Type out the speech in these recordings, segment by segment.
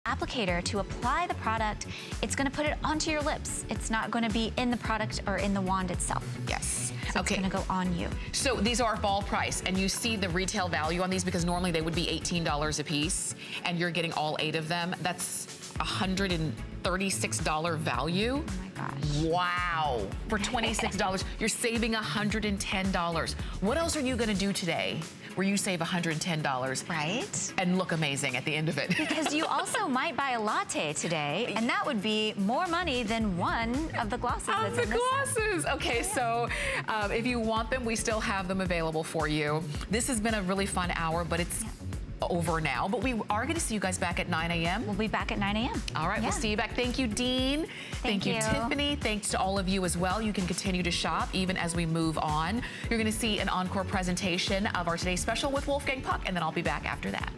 applicator to apply the product. It's going to put it onto your lips. It's not going to be in the product or in the wand itself. Yes. So it's going to go on you. So these are fall price, and you see the retail value on these because normally they would be $18 a piece, and you're getting all 8 of them. That's $136 value. Oh my gosh. Wow. For $26, you're saving $110. What else are you going to do today where you save $110? Right. And look amazing at the end of it. Because you also might buy a latte today, and that would be more money than one of the glosses. Of the glosses. Okay, so if you want them, we still have them available for you. This has been a really fun hour, but it's over now, but we are going to see you guys back at 9 a.m. We'll be back at 9 a.m. All right, we'll see you back. Thank you, Dean. Thank you, Tiffany. Thanks to all of you as well. You can continue to shop even as we move on. You're going to see an encore presentation of our Today's Special with Wolfgang Puck, and then I'll be back after that.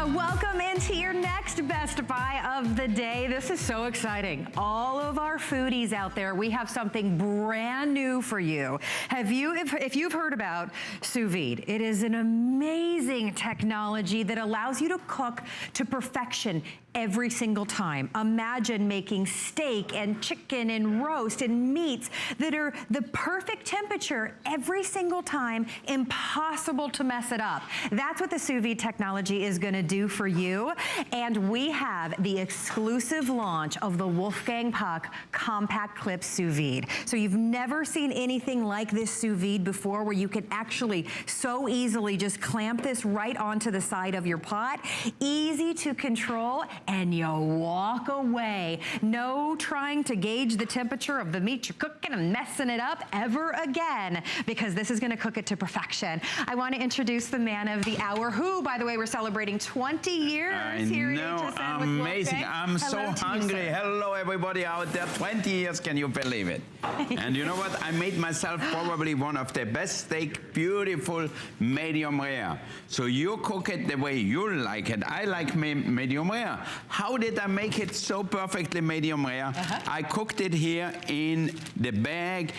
Welcome into your next Best Buy of the day. This is so exciting. All of our foodies out there, we have something brand new for you. If you've heard about sous vide, it is an amazing technology that allows you to cook to perfection every single time. Imagine making steak and chicken and roast and meats that are the perfect temperature every single time, impossible to mess it up. That's what the sous vide technology is gonna do for you. And we have the exclusive launch of the Wolfgang Puck Compact Clip Sous Vide. So you've never seen anything like this sous vide before, where you can actually so easily just clamp this right onto the side of your pot. Easy to control, and you walk away. No trying to gauge the temperature of the meat you're cooking and messing it up ever again, because this is gonna cook it to perfection. I wanna introduce the man of the hour, who, by the way, we're celebrating 20 years here at HSN with amazing. Wolfgang. I'm so hungry. Hello, everybody out there. 20 years, can you believe it? And you know what? I made myself probably one of the best steak, beautiful, medium rare. So you cook it the way you like it. I like medium rare. How did I make it so perfectly medium rare? I cooked it here in the bag,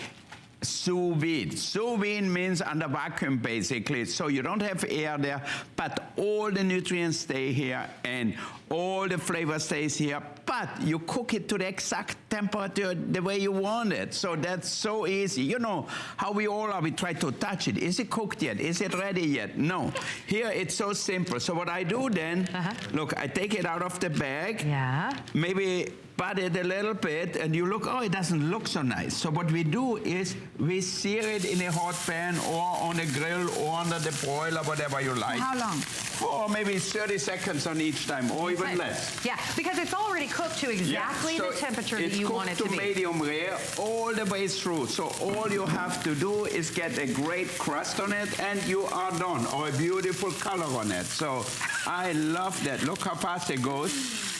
sous vide. Sous vide means under vacuum, basically, so you don't have air there, but all the nutrients stay here and all the flavor stays here, but you cook it to the exact temperature the way you want it. So that's so easy. You know how we all are, we try to touch it. Is it cooked yet? Is it ready yet? No. Here it's so simple. So what I do then, look, I take it out of the bag, maybe butt it a little bit, and you look, oh, it doesn't look so nice. So what we do is we sear it in a hot pan or on a grill or under the broiler, whatever you like. How long? For maybe 30 seconds on each time, or even less. Yeah, because it's already cooked to exactly the temperature that you want it to be. It's cooked to medium rare all the way through. So all you have to do is get a great crust on it, and you are done, or a beautiful color on it. So I love that. Look how fast it goes.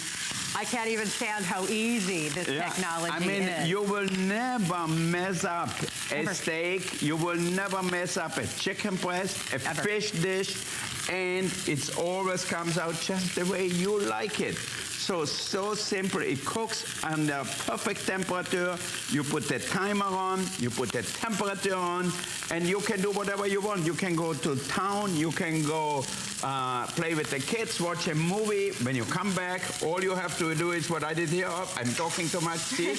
I can't even stand how easy this technology is. I mean, you will never mess up a steak. You will never mess up a chicken breast, a fish dish, and it always comes out just the way you like it. So simple. It cooks under perfect temperature. You put the timer on, you put the temperature on, and you can do whatever you want. You can go to town, you can go play with the kids, watch a movie. When you come back, all you have to do is what I did here. Oh, I'm talking too much. See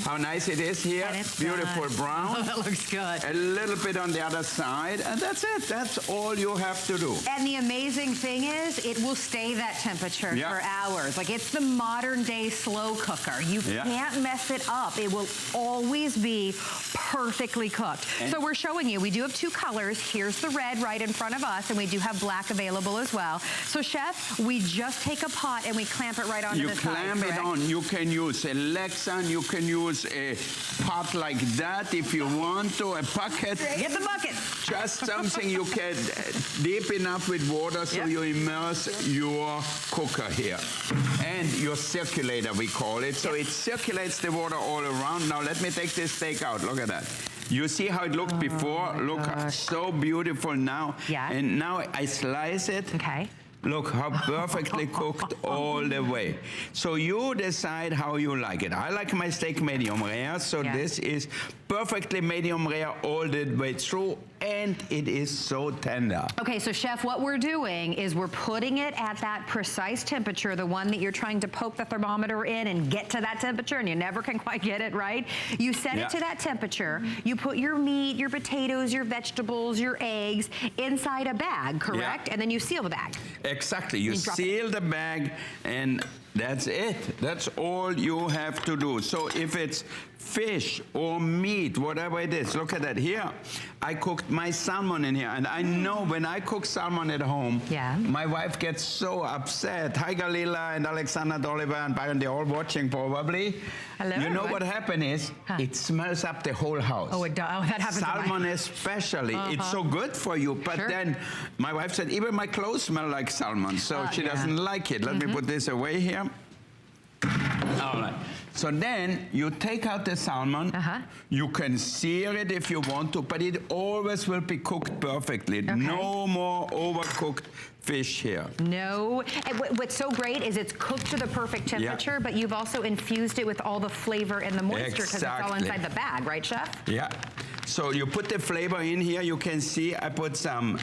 how nice it is here? Beautiful brown. Oh, that looks good. A little bit on the other side, and that's it. That's all you have to do. And the amazing thing is, it will stay that temperature for hours. Like, it's the modern day slow cooker. You can't mess it up. It will always be perfectly cooked. So we're showing you, we do have 2 colors. Here's the red right in front of us, and we do have black available as well. So Chef, we just take a pot and we clamp it right onto the side, clamp it on. You can use a Lexan, you can use a pot like that if you want to, a bucket. Get the bucket. Just something you can deep enough with water so you immerse your cooker here. And your circulator, we call it. So it circulates the water all around. Now let me take this steak out. Look at that. You see how it looked before? Look, so beautiful now. And now I slice it. Look how perfectly cooked all the way. So you decide how you like it. I like my steak medium rare, so this is perfectly medium rare all the way through, and it is so tender. Okay, so Chef, what we're doing is we're putting it at that precise temperature, the one that you're trying to poke the thermometer in and get to that temperature, and you never can quite get it right. You set it to that temperature, you put your meat, your potatoes, your vegetables, your eggs inside a bag, correct? And then you seal the bag. Exactly, you seal the bag, and that's it. That's all you have to do. So if it's fish or meat, whatever it is, look at that. Here, I cooked my salmon in here, and I know when I cook salmon at home, my wife gets so upset. Hi, Galila and Alexander Oliver and Byron, they're all watching probably. Hello. You know what happened is, it smells up the whole house. Oh, it does. Oh, that happens. Salmon especially. It's so good for you, but then my wife said, even my clothes smell like salmon, so she doesn't like it. Let me put this away here. All right. So then you take out the salmon. You can sear it if you want to, but it always will be cooked perfectly. No more overcooked fish here. No. And what's so great is it's cooked to the perfect temperature, but you've also infused it with all the flavor and the moisture because it's all inside the bag, right, Chef? Yeah. So you put the flavor in here. You can see I put some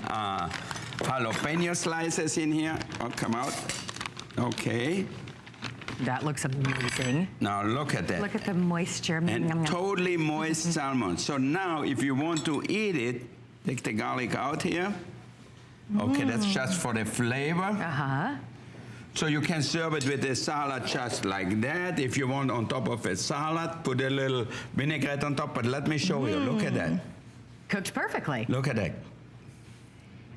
jalapeno slices in here. Oh, come out. Okay. That looks amazing. Now look at that. Look at the moisture. And totally moist salmon. So now if you want to eat it, take the garlic out here. Okay, that's just for the flavor. So you can serve it with the salad just like that. If you want on top of a salad, put a little vinaigrette on top. But let me show you. Look at that. Cooked perfectly. Look at that.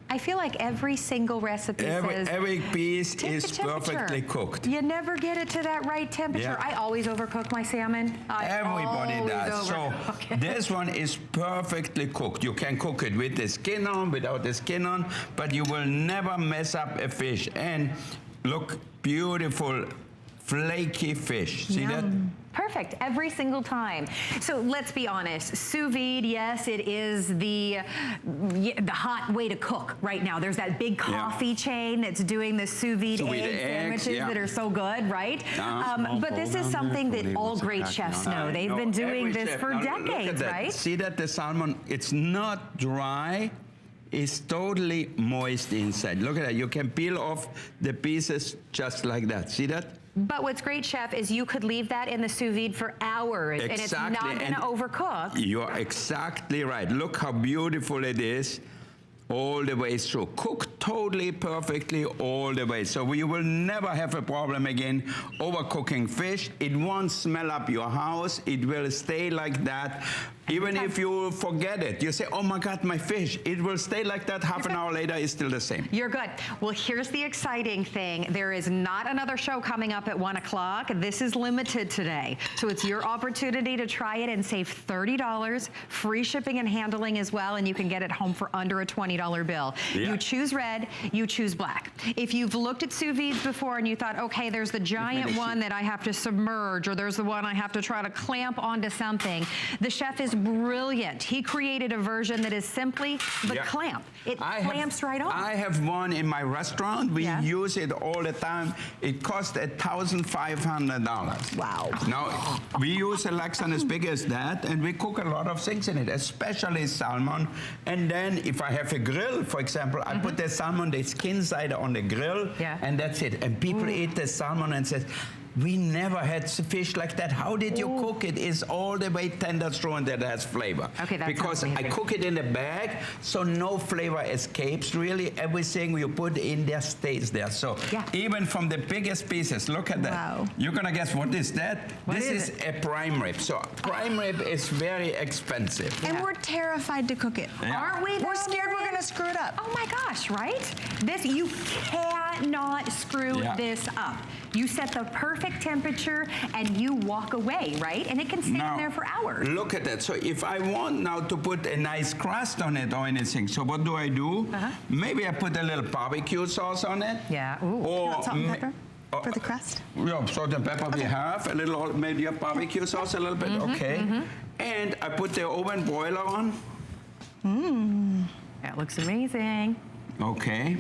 I feel like every single recipe says every piece is perfectly cooked. You never get it to that right temperature. I always overcook my salmon. Everybody does. So this one is perfectly cooked. You can cook it with the skin on, without the skin on, but you will never mess up a fish. And look, beautiful, flaky fish. See that? Perfect, every single time. So let's be honest, sous vide, yes, it is the hot way to cook right now. There's that big coffee chain that's doing the sous vide egg sandwiches that are so good, right? But this is something that all great chefs know. They've been doing this for decades, right? See that the salmon, it's not dry. It's totally moist inside. Look at that. You can peel off the pieces just like that. See that? But what's great, Chef, is you could leave that in the sous vide for hours, and it's not going to overcook. You're exactly right. Look how beautiful it is all the way through. Cooked totally perfectly all the way. So you will never have a problem again overcooking fish. It won't smell up your house. It will stay like that. Even if you forget it, you say, oh my God, my fish. It will stay like that. Half an hour later, it's still the same. You're good. Well, here's the exciting thing. There is not another show coming up at 1 o'clock. This is limited today. So it's your opportunity to try it and save $30, free shipping and handling as well, and you can get it home for under a $20 bill. You choose red, you choose black. If you've looked at sous vides before and you thought, okay, there's the giant one that I have to submerge, or there's the one I have to try to clamp onto something, the chef is brilliant. He created a version that is simply the clamp. It clamps right on. I have one in my restaurant. We use it all the time. It cost $1,500. Wow. Now, we use a Lexan as big as that, and we cook a lot of things in it, especially salmon. And then if I have a grill, for example, I put the salmon, the skin side on the grill, and that's it. And people eat the salmon and say, we never had fish like that. How did you cook it? It's all the way tender through and that has flavor. Okay, that's because I cook it in a bag, so no flavor escapes. Really, everything you put in there stays there. So even from the biggest pieces, look at that. Wow. You're gonna guess what is that? This is a prime rib. So prime rib is very expensive. And we're terrified to cook it. Aren't we? We're scared we're gonna screw it up. Oh my gosh, right? This, you cannot screw this up. You set the perfect temperature and you walk away, right? And it can stay in there for hours. Look at that. So if I want now to put a nice crust on it or anything, so what do I do? Maybe I put a little barbecue sauce on it. Yeah. Ooh. Or salt and pepper for the crust? Yeah, salt and pepper we have. A little, maybe a barbecue sauce a little bit. And I put the oven broiler on. That looks amazing. Okay.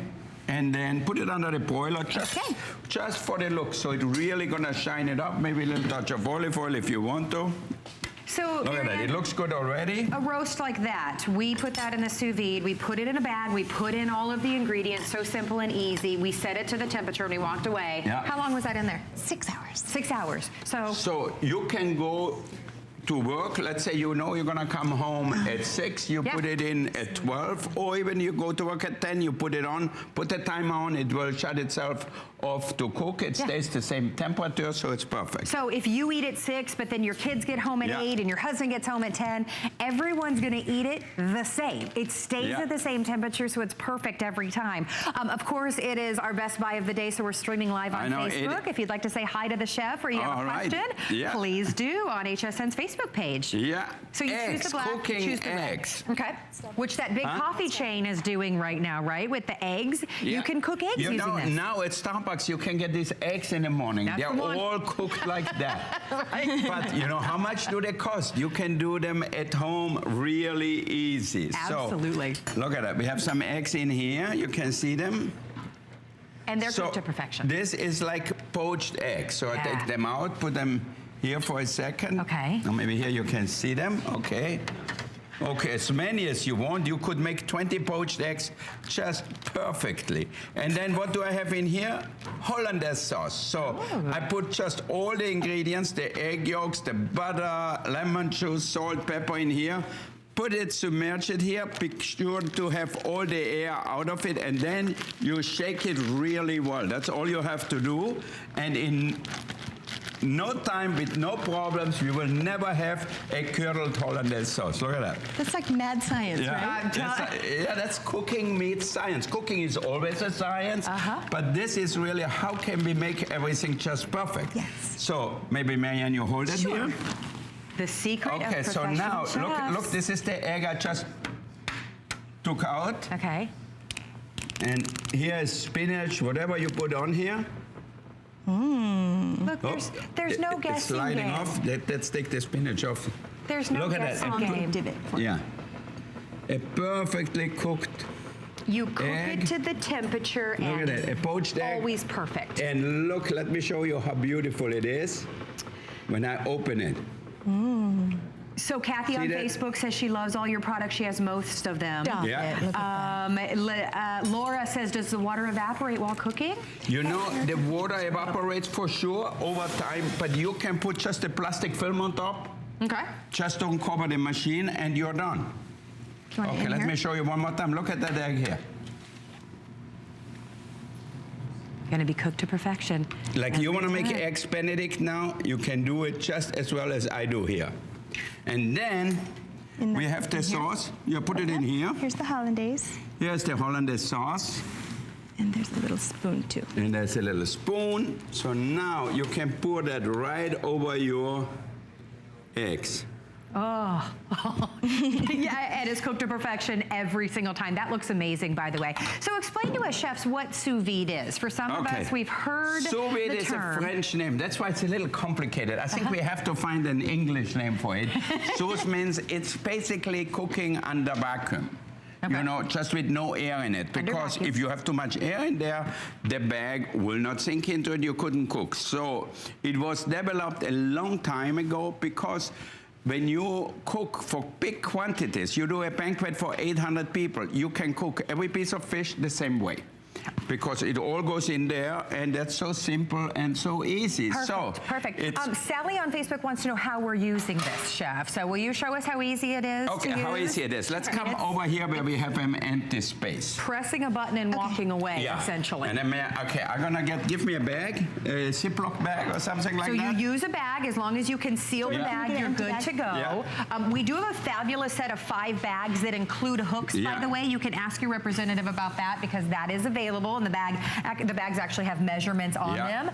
And then put it under the broiler just for the look. So it's really gonna shine it up. Maybe a little touch of olive oil if you want to. So look at that, it looks good already. A roast like that, we put that in the sous vide, we put it in a bag, we put in all of the ingredients, so simple and easy. We set it to the temperature and we walked away. Yeah. How long was that in there? 6 hours. 6 hours. So you can go to work, let's say you know you're gonna come home at 6, you put it in at 12, or even you go to work at 10, you put it on, put the timer on, it will shut itself off to cook. It stays the same temperature, so it's perfect. So if you eat at 6, but then your kids get home at 8 and your husband gets home at 10, everyone's gonna eat it the same. It stays at the same temperature, so it's perfect every time. Of course, it is our best buy of the day, so we're streaming live on Facebook. If you'd like to say hi to the chef or you have a question, please do on HSN's Facebook page. Yeah. So you choose the black, cooking choose the eggs. red. Okay. Which that big coffee chain is doing right now, right? With the eggs. You can cook eggs using this. Now at Starbucks, you can get these eggs in the morning. They're all cooked like that. But you know, how much do they cost? You can do them at home really easy. Absolutely. So, look at that. We have some eggs in here. You can see them. And they're cooked to perfection. This is like poached eggs. So I take them out, put them here for a second. Okay. Now maybe here you can see them. Okay. Okay, as many as you want. You could make 20 poached eggs just perfectly. And then what do I have in here? Hollandaise sauce. So I put just all the ingredients, the egg yolks, the butter, lemon juice, salt, pepper in here. Put it, submerge it here, be sure to have all the air out of it, and then you shake it really well. That's all you have to do. And in no time, with no problems, we will never have a curdled Hollandaise sauce. Look at that. That's like mad science, right? That's cooking meets science. Cooking is always a science, but this is really how can we make everything just perfect. Yes. So maybe Marianne, you hold it here. The secret of Okay, so now chefs. look, this is the egg I just took out. Okay. And here is spinach, whatever you put on here. Look, there's no guessing It's sliding game. off. Let's take the spinach off. There's no guessing game. Yeah. A perfectly cooked You cook egg. it to the temperature Look and at that, a poached egg. always perfect. And look, let me show you how beautiful it is when I open it. So Kathy on Facebook says she loves all your products. She has most of them. Laura says, does the water evaporate while cooking? You know, the water evaporates for sure over time, but you can put just a plastic film on top. Okay. Just don't cover the machine and you're done. Okay, let me show you one more time. Look at that egg here. Going to be cooked to perfection. Like you want to make eggs Benedict now, you can do it just as well as I do here. And then we have the sauce. You put it in here. Here's the Hollandaise. Here's the Hollandaise sauce. And there's a little spoon too. And there's a little spoon. So now you can pour that right over your eggs. Oh, yeah, and it's cooked to perfection every single time. That looks amazing, by the way. So explain to us, chefs, what sous vide is. For some of us, we've heard the term. Sous vide is a French name. That's why it's a little complicated. I think we have to find an English name for it. Sous means it's basically cooking under vacuum. You know, just with no air in it. Because if you have too much air in there, the bag will not sink into it. You couldn't cook. So it was developed a long time ago because when you cook for big quantities, you do a banquet for 800 people, you can cook every piece of fish the same way. Because it all goes in there, and that's so simple and so easy. Perfect. Sally on Facebook wants to know how we're using this, chef. So will you show us how easy it is to use? How easy it is. Let's come over here where we have an empty space. Pressing a button and walking away, essentially. And then, I'm gonna give me a bag, a Ziploc bag or something like that. So you use a bag. As long as you can seal the bag, you're good to go. We do have a fabulous set of 5 bags that include hooks, by the way. You can ask your representative about that because that is available. And the bags actually have measurements on them.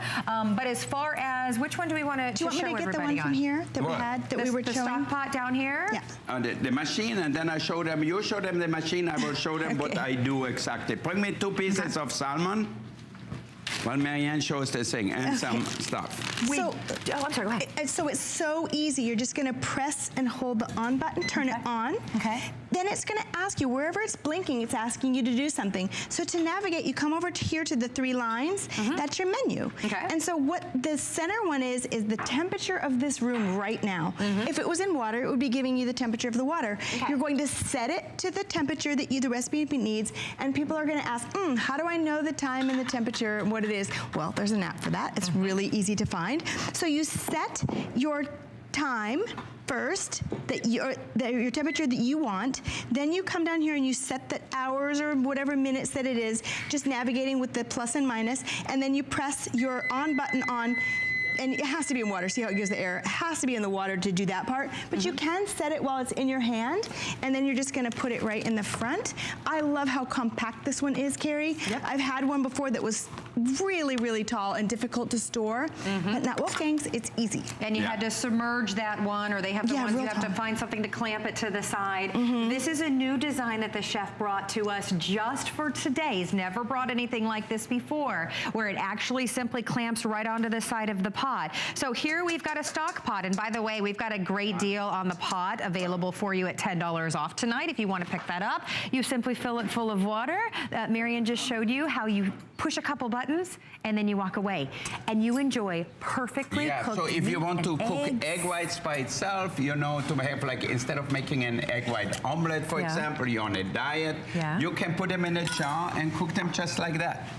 But as far as which one do we want to show everybody on? Do you want me to get the one from here that we had, that we were showing? The stock pot down here? Yeah. The machine, and then I show them, you show them the machine, I will show them what I do exactly. Bring me 2 pieces of salmon. While Marianne shows this thing and some stuff. I'm sorry, go ahead. So it's so easy. You're just going to press and hold the on button, turn it on. then it's going to ask you, wherever it's blinking, it's asking you to do something. So to navigate, you come over to here to the 3 lines. That's your menu. Okay. And so what the center one is the temperature of this room right now. If it was in water, it would be giving you the temperature of the water. Okay. You're going to set it to the temperature that the recipe needs, and people are going to ask, how do I know the time and the temperature and what it is? Well, there's an app for that. It's really easy to find. So you set your time first, your temperature that you want. Then you come down here and you set the hours or whatever minutes that it is, just navigating with the plus and minus, and then you press your on button on. And it has to be in water. See how it gives the error? It has to be in the water to do that part. But you can set it while it's in your hand, and then you're just going to put it right in the front. I love how compact this one is, Carrie. I've had one before that was really, really tall and difficult to store. But not Wolfgang's. It's easy. And you had to submerge that one, or they have the ones you have to tall. find something to clamp it to the side. This is a new design that the chef brought to us just for today. He's never brought anything like this before, where it actually simply clamps right onto the side of the pot. So here we've got a stock pot, and by the way, we've got a great deal on the pot available for you at $10 off tonight. If you want to pick that up, you simply fill it full of water. Marian just showed you how you push a couple buttons and then you walk away, and you enjoy perfectly cooked so if you meat want to and cook eggs. egg whites by itself, you know, to have like, instead of making an egg white omelet, for example, you're on a diet, you can put them in a jar and cook them just like that.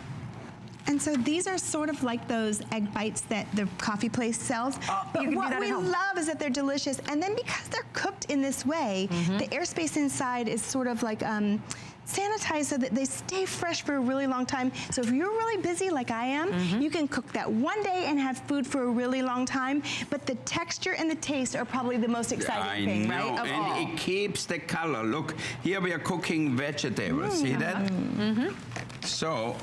And so these are sort of like those egg bites that the coffee place sells. But what we love is that they're delicious. And then because they're cooked in this way, the airspace inside is sort of like sanitized so that they stay fresh for a really long time. So if you're really busy like I am, you can cook that one day and have food for a really long time. But the texture and the taste are probably the most exciting thing, right? Of all. And it keeps the color. Look, here we are cooking vegetables. See that? So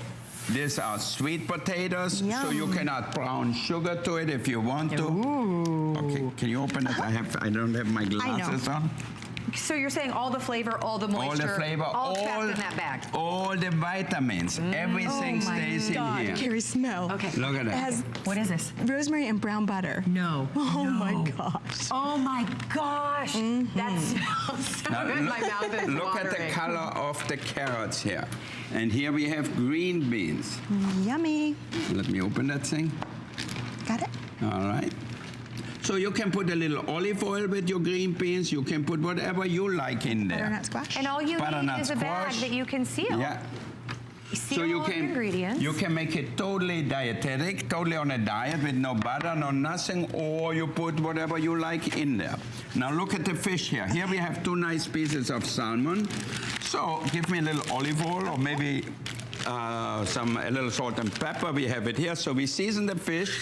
these are sweet potatoes, so you can add brown sugar to it if you want to. Okay, can you open it? I don't have my glasses on. So you're saying all the flavor, all the moisture, all the flavor, all trapped in that bag. All the vitamins, everything stays in here. Carrie, smell. Okay. Look at It that. has What is this? rosemary and brown butter. No. Oh my gosh. Oh my gosh. That smells so Now, good. My mouth is look at the watering. color of the carrots here. And here we have green beans. Yummy. Let me open that thing. Got it? All right. So you can put a little olive oil with your green beans. You can put whatever you like in there. Butternut squash. And all you Butternut need is a bag squash. that you can seal. Yeah. Seal So you all the can ingredients. you can make it totally dietetic, totally on a diet with no butter, no nothing, or you put whatever you like in there. Now look at the fish here. Here we have 2 nice pieces of salmon. So give me a little olive oil, or maybe a little salt and pepper. We have it here. So we season the fish.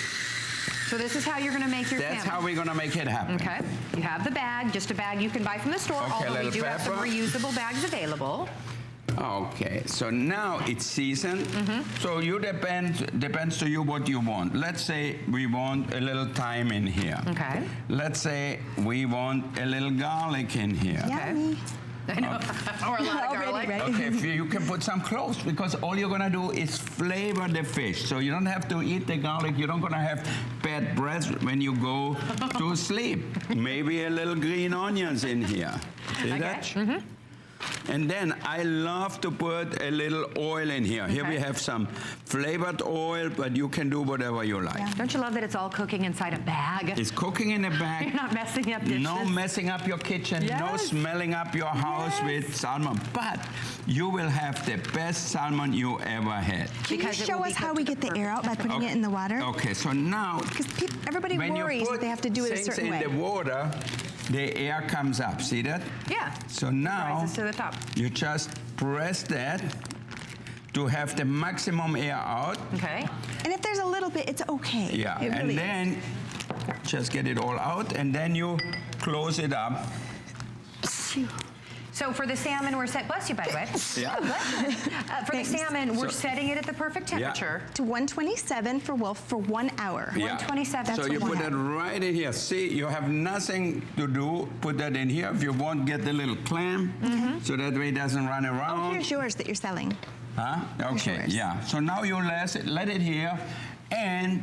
So this is how you're going to make your That's salmon. how we're gonna make it happen. Okay. You have the bag, just a bag you can buy from the store, Okay, although we little do have some pepper. reusable bags available. Okay, so now it's seasoned. So you depends to you what you want. Let's say we want a little thyme in here. Okay. Let's say we want a little garlic in here. Yummy. I know. Or a lot of Already, garlic. right? Okay, you can put some cloves, because all you're gonna do is flavor the fish. So you don't have to eat the garlic. You're not gonna have bad breath when you go to sleep. Maybe a little green onions in here. See that? And then I love to put a little oil in here. Here we have some flavored oil, but you can do whatever you like. Don't you love that it's all cooking inside a bag? It's cooking in a bag. You're not messing up dishes. No messing up your kitchen, no Yes. smelling up your house with salmon. But you will have the best salmon you ever had. Can you Because it show will be us how cooked we to get the the air out by perfect putting it in the water? Okay, so now Because everybody when you worries put that they have to do it a things certain in way. the water, the air comes up. See that? Yeah. So now Rises to the top. you just press that to have the maximum air out. Okay. And if there's a little bit, it's okay. Yeah, It and really is. then just get it all out, and then you close it up. So for the salmon, we're set. Bless you, by the way. Yeah. For the Thanks. salmon, we're So- setting it at the perfect temperature. To 127 for Wolf for 1 hour. Yeah. 127. So That's you what put we that have. right in here. See, you have nothing to do. Put that in here. If you want, get the little clam, so that way it doesn't run Oh, around. here's yours that you're selling. Huh? Okay, yours. yeah. So now you let it here, and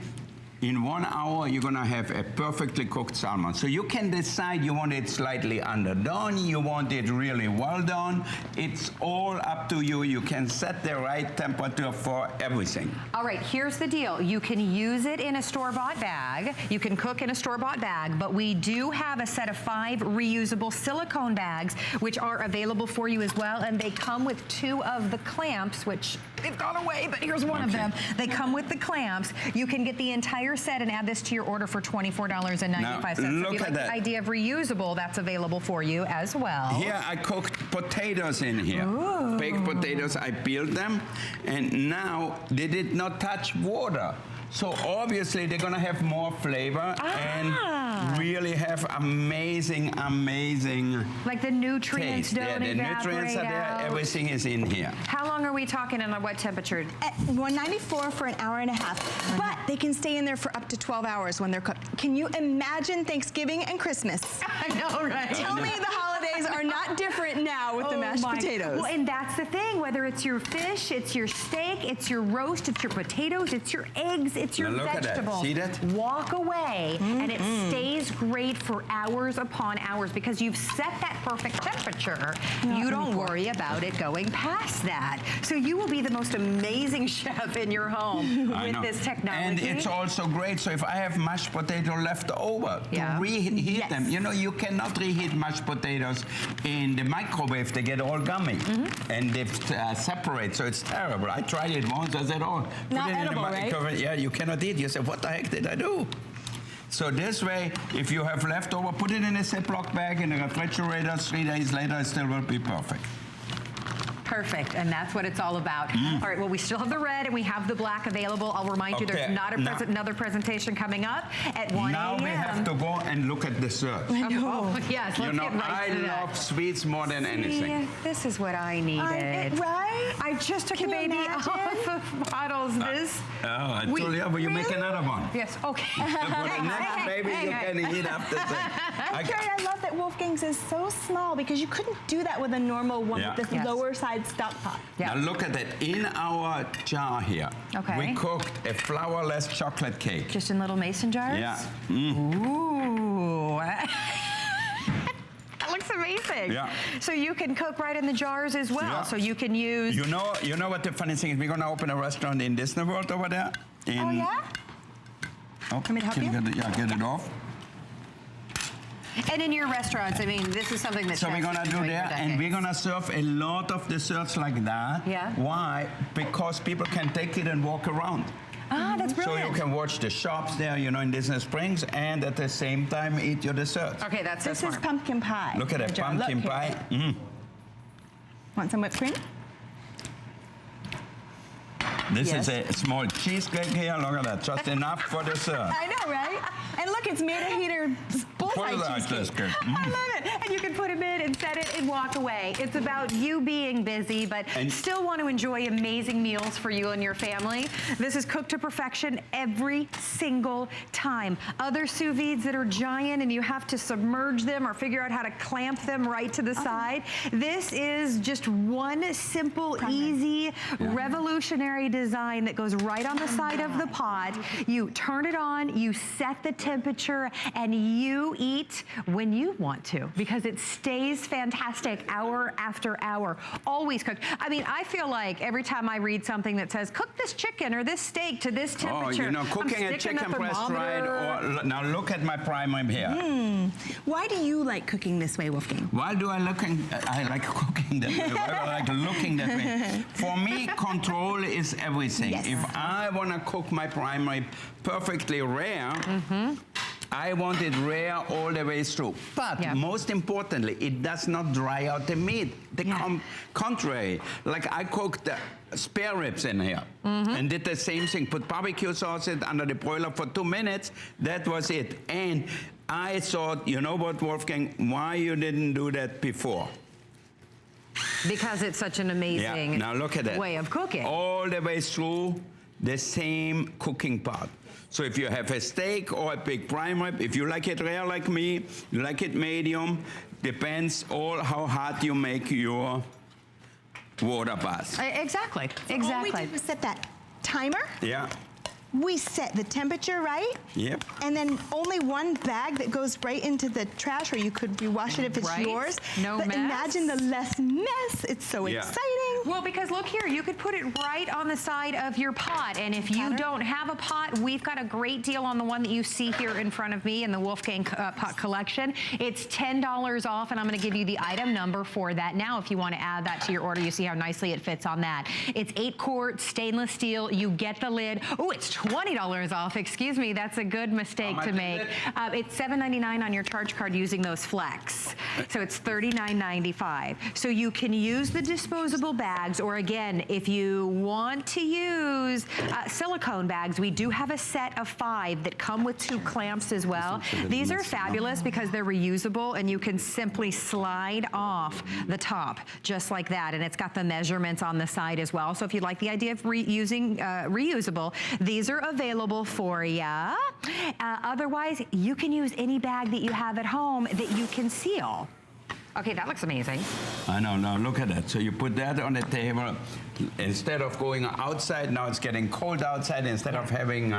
in 1 hour, you're gonna have a perfectly cooked salmon. So you can decide you want it slightly underdone, you want it really well done. It's all up to you. You can set the right temperature for everything. All right, here's the deal. You can use it in a store-bought bag. You can cook in a store-bought bag, but we do have a set of 5 reusable silicone bags, which are available for you as well, and they come with 2 of the clamps, which they've gone away, but here's one of them. They come with the clamps. You can get the entire set and add this to your order for $24.95. Now, if you look like at the that. idea of reusable, that's available for you as well. Here I cooked potatoes in here. Ooh. Baked potatoes, I peeled them, and now they did not touch water. So obviously they're gonna have more flavor and really have amazing, amazing Like the nutrients taste. don't The nutrients evaporate are there, out. everything is in here. How long are we talking and at what temperature? At 194 for an hour and a half, but they can stay in there for up to 12 hours when they're cooked. Can you imagine Thanksgiving and Christmas? I know, right? Tell me the holidays are not different now with the mashed potatoes. Well, and that's the thing, whether it's your fish, it's your steak, it's your roast, it's your potatoes, it's your eggs, it's your Now look at that. vegetables. See that? Walk away and it stays great for hours upon hours because you've set that perfect temperature. You don't worry about it going past that. So you will be the most amazing chef in your home I with know. this technology. And it's also great, so if I have mashed potato left over, to reheat them. You know, you cannot reheat mashed potatoes in the microwave. They get all gummy and they separate, so it's terrible. I tried it once, I said, oh, put Not it in edible, the right? microwave. Yeah, you cannot eat. You say, what the heck did I do? So this way, if you have leftover, put it in a Ziploc bag in the refrigerator. 3 days later, it still will be perfect. Perfect, and that's what it's all about. All right, well, we still have the red and we have the black available. I'll remind you, there's not another presentation coming up at 1 a.m. Now we have to go and look at dessert. Oh, yes, let's You know, get right I to that. love sweets more than anything. See, this is what I needed. Right? I just took Can the you baby imagine? off of bottles. This. Oh, I told you, but you make another one. Yes, okay. For the next baby, you can eat after that. Carrie, I love that Wolfgang's is so small because you couldn't do that with a normal one with the lower side stock pot. Yeah. Now look at that. In our jar here, we cooked a flourless chocolate cake. Just in little mason jars? Yeah. Ooh. That looks amazing. Yeah. So you can cook right in the jars as well. Yeah. So you can use... You know what the funny thing is? We're going to open a restaurant in Disney World over there. Oh, yeah? Oh, Want me to help you? Get it off. And in your restaurants, I mean, this is something that So we're gonna do that, and we're gonna serve a lot of desserts like that. Yeah. Why? Because people can take it and walk around. Ah, that's So brilliant. you can watch the shops there, you know, in Disney Springs, and at the same time eat your desserts. Okay, that's so This smart. is pumpkin pie. Look at that Jar. pumpkin Look pie. here. Want some whipped cream? This is a small cheesecake here. Look at that, just enough for dessert. I know, right? And look, it's made of heater bullseye Bullseye cheesecake. cheesecake. I love it. And you can put them in and set it and walk away. It's about you being busy, but still want to enjoy amazing meals for you and your family. This is cooked to perfection every single time. Other sous vides that are giant and you have to submerge them or figure out how to clamp them right to the side. This is just one simple, easy, revolutionary design that goes right on the side of the pot. You turn it on, you set the temperature, and you eat when you want to because it stays fantastic hour after hour. Always cooked. I mean, I feel like every time I read something that says, cook this chicken or this steak to this temperature. Oh, you know, cooking a chicken breast right, or now look at my primer here. Why do you like cooking this way, Wolfgang? Why do I I like cooking that way? Why do I like looking that way? For me, control is everything. Yes. If I want to cook my prime rib perfectly rare, I want it rare all the way through. But most importantly, it does not dry out the meat. The contrary. Like I cooked spare ribs in here and did the same thing. Put barbecue sauce in under the broiler for 2 minutes. That was it. And I thought, you know what, Wolfgang, why you didn't do that before? Because it's such an amazing now look at that. way of cooking. All the way through the same cooking part. So if you have a steak or a big prime rib, if you like it rare like me, you like it medium, depends all how hot you make your water bath. Exactly. All we did was set that timer. Yeah. we set the temperature right. Yep. And then only one bag that goes right into the trash, or you could rewash it if it's yours. No but mess. imagine the less mess. It's so exciting. Well, because look here, you could put it right on the side of your pot. And if you don't have a pot, we've got a great deal on the one that you see here in front of me in the Wolfgang pot collection. It's $10 off, and I'm gonna give you the item number for that now if you wanna add that to your order. You see how nicely it fits on that. It's 8-quart stainless steel. You get the lid. Oh, it's $20 off. Excuse me, that's a good mistake to make. It's $7.99 on your charge card using those Flex. So it's $39.95. So you can use the disposable bags, or again, if you want to use silicone bags, we do have a set of 5 that come with 2 clamps as well. These are fabulous because they're reusable, and you can simply slide off the top just like that, and it's got the measurements on the side as well. So if you like the idea of reusable, these are available for you. Otherwise, you can use any bag that you have at home that you can seal. Okay, that looks amazing. I know, now look at that. So you put that on the table. Instead of going outside, now it's getting cold outside. Instead of having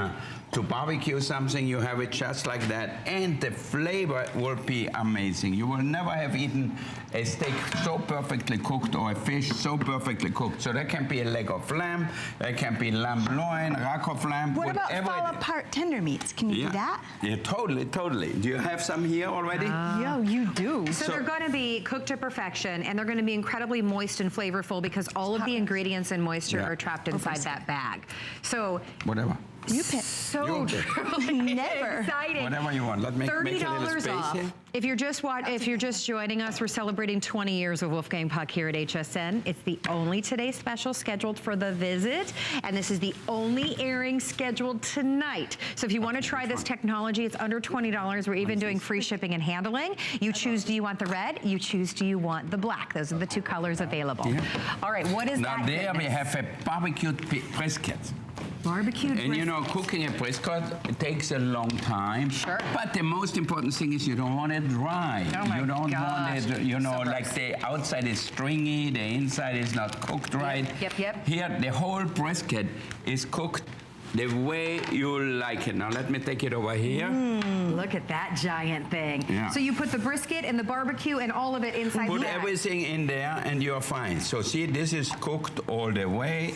to barbecue something, you have it just like that. And the flavor will be amazing. You will never have eaten a steak so perfectly cooked or a fish so perfectly cooked. So that can be a leg of lamb, that can be lamb loin, rack of lamb, What about whatever. fall apart tender meats? Can you do that? Yeah, totally, totally. Do you have some here already? Yo, you do. So they're going to be cooked to perfection, and they're going to be incredibly moist and flavorful because all of the ingredients and moisture are trapped inside that bag. So Whatever. You pick. so Never. exciting. Whatever you want. Let me make a little $30 space off. here. If you're just joining us, we're celebrating 20 years of Wolfgang Puck here at HSN. It's the only Today Special scheduled for the visit, and this is the only airing scheduled tonight. So if you want to try this technology, it's under $20. We're even doing free shipping and handling. You choose, do you want the red? You choose, do you want the black? Those are the 2 colors available. Yeah. All right, what is that? Now there we have a barbecued brisket. Barbecued And you know, cooking a brisket, it takes a long time. Sure. But the most important thing is you don't want it dry. Oh my you don't gosh. want it, you know, So like gross. the outside is stringy, the inside is not cooked right. Yep. Here, the whole brisket is cooked the way you like it. Now let me take it over here. Look at that giant thing. Yeah. So you put the brisket and the barbecue and all of it inside Put the bag. everything in there and you're fine. So see, this is cooked all the way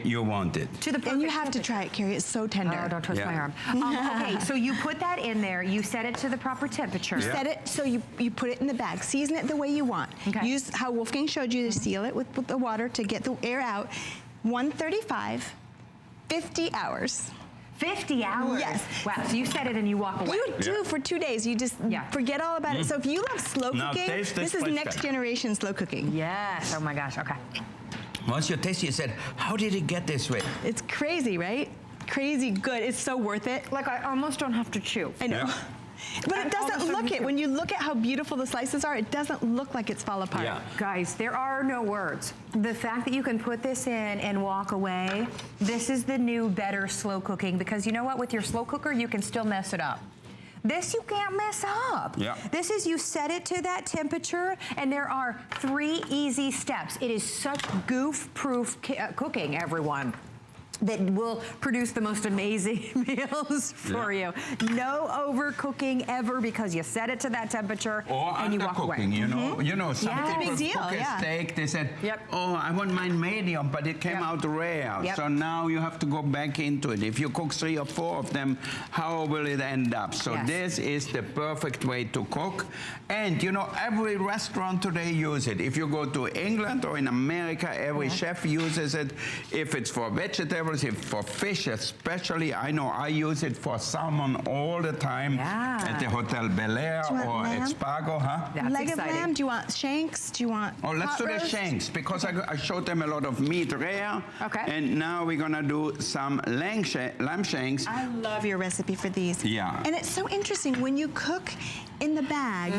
you want it. To the perfect And you have to temperature. try it, Carrie. It's so tender. Oh, don't twist my arm. Okay, so you put that in there, you set it to the proper temperature. Set it so you put it in the bag. Season it the way you want. Okay. Use how Wolfgang showed you to seal it with the water to get the air out. 135, 50 hours. 50 hours? Yes. Wow, so you set it and you walk away. You do for 2 days. You just forget all about it. So if you love slow Now cooking, taste this this is brisket. next generation slow cooking. Yes, oh my gosh, okay. Once you taste it, you said, how did it get this way? It's crazy, right? Crazy good. It's so worth it. Like I almost don't have to chew. I know. Yeah. But it doesn't look it. When you look at how beautiful the slices are, it doesn't look like it's fall apart. Yeah. Guys, there are no words. The fact that you can put this in and walk away, this is the new better slow cooking, because you know what? With your slow cooker, you can still mess it up. This you can't mess up. Yeah. This is you set it to that temperature, and there are 3 easy steps. It is such goof-proof cooking, everyone, that will produce the most amazing meals for you. No overcooking ever, because you set it to that temperature and you walk away. Undercooking, you know, some Yeah. people Big deal, cook a steak, they said, oh, I want mine medium, but it came out rare. Yep. So now you have to go back into it. If you cook 3 or 4 of them, how will it end up? So this is the perfect way to cook. And you know, every restaurant today uses it. If you go to England or in America, every chef uses it. If it's for vegetables, if for fish especially, I know I use it for salmon all the time at the Hotel Bel Air Do you want or lamb? at Spago, huh? That's Leg exciting. of lamb? Do you want shanks? Do you want Oh, let's pot do the roast? shanks, because I showed them a lot of meat rare. Okay. And now we're gonna do some lamb shanks. I love your recipe for these. Yeah. And it's so interesting when you cook in the bag.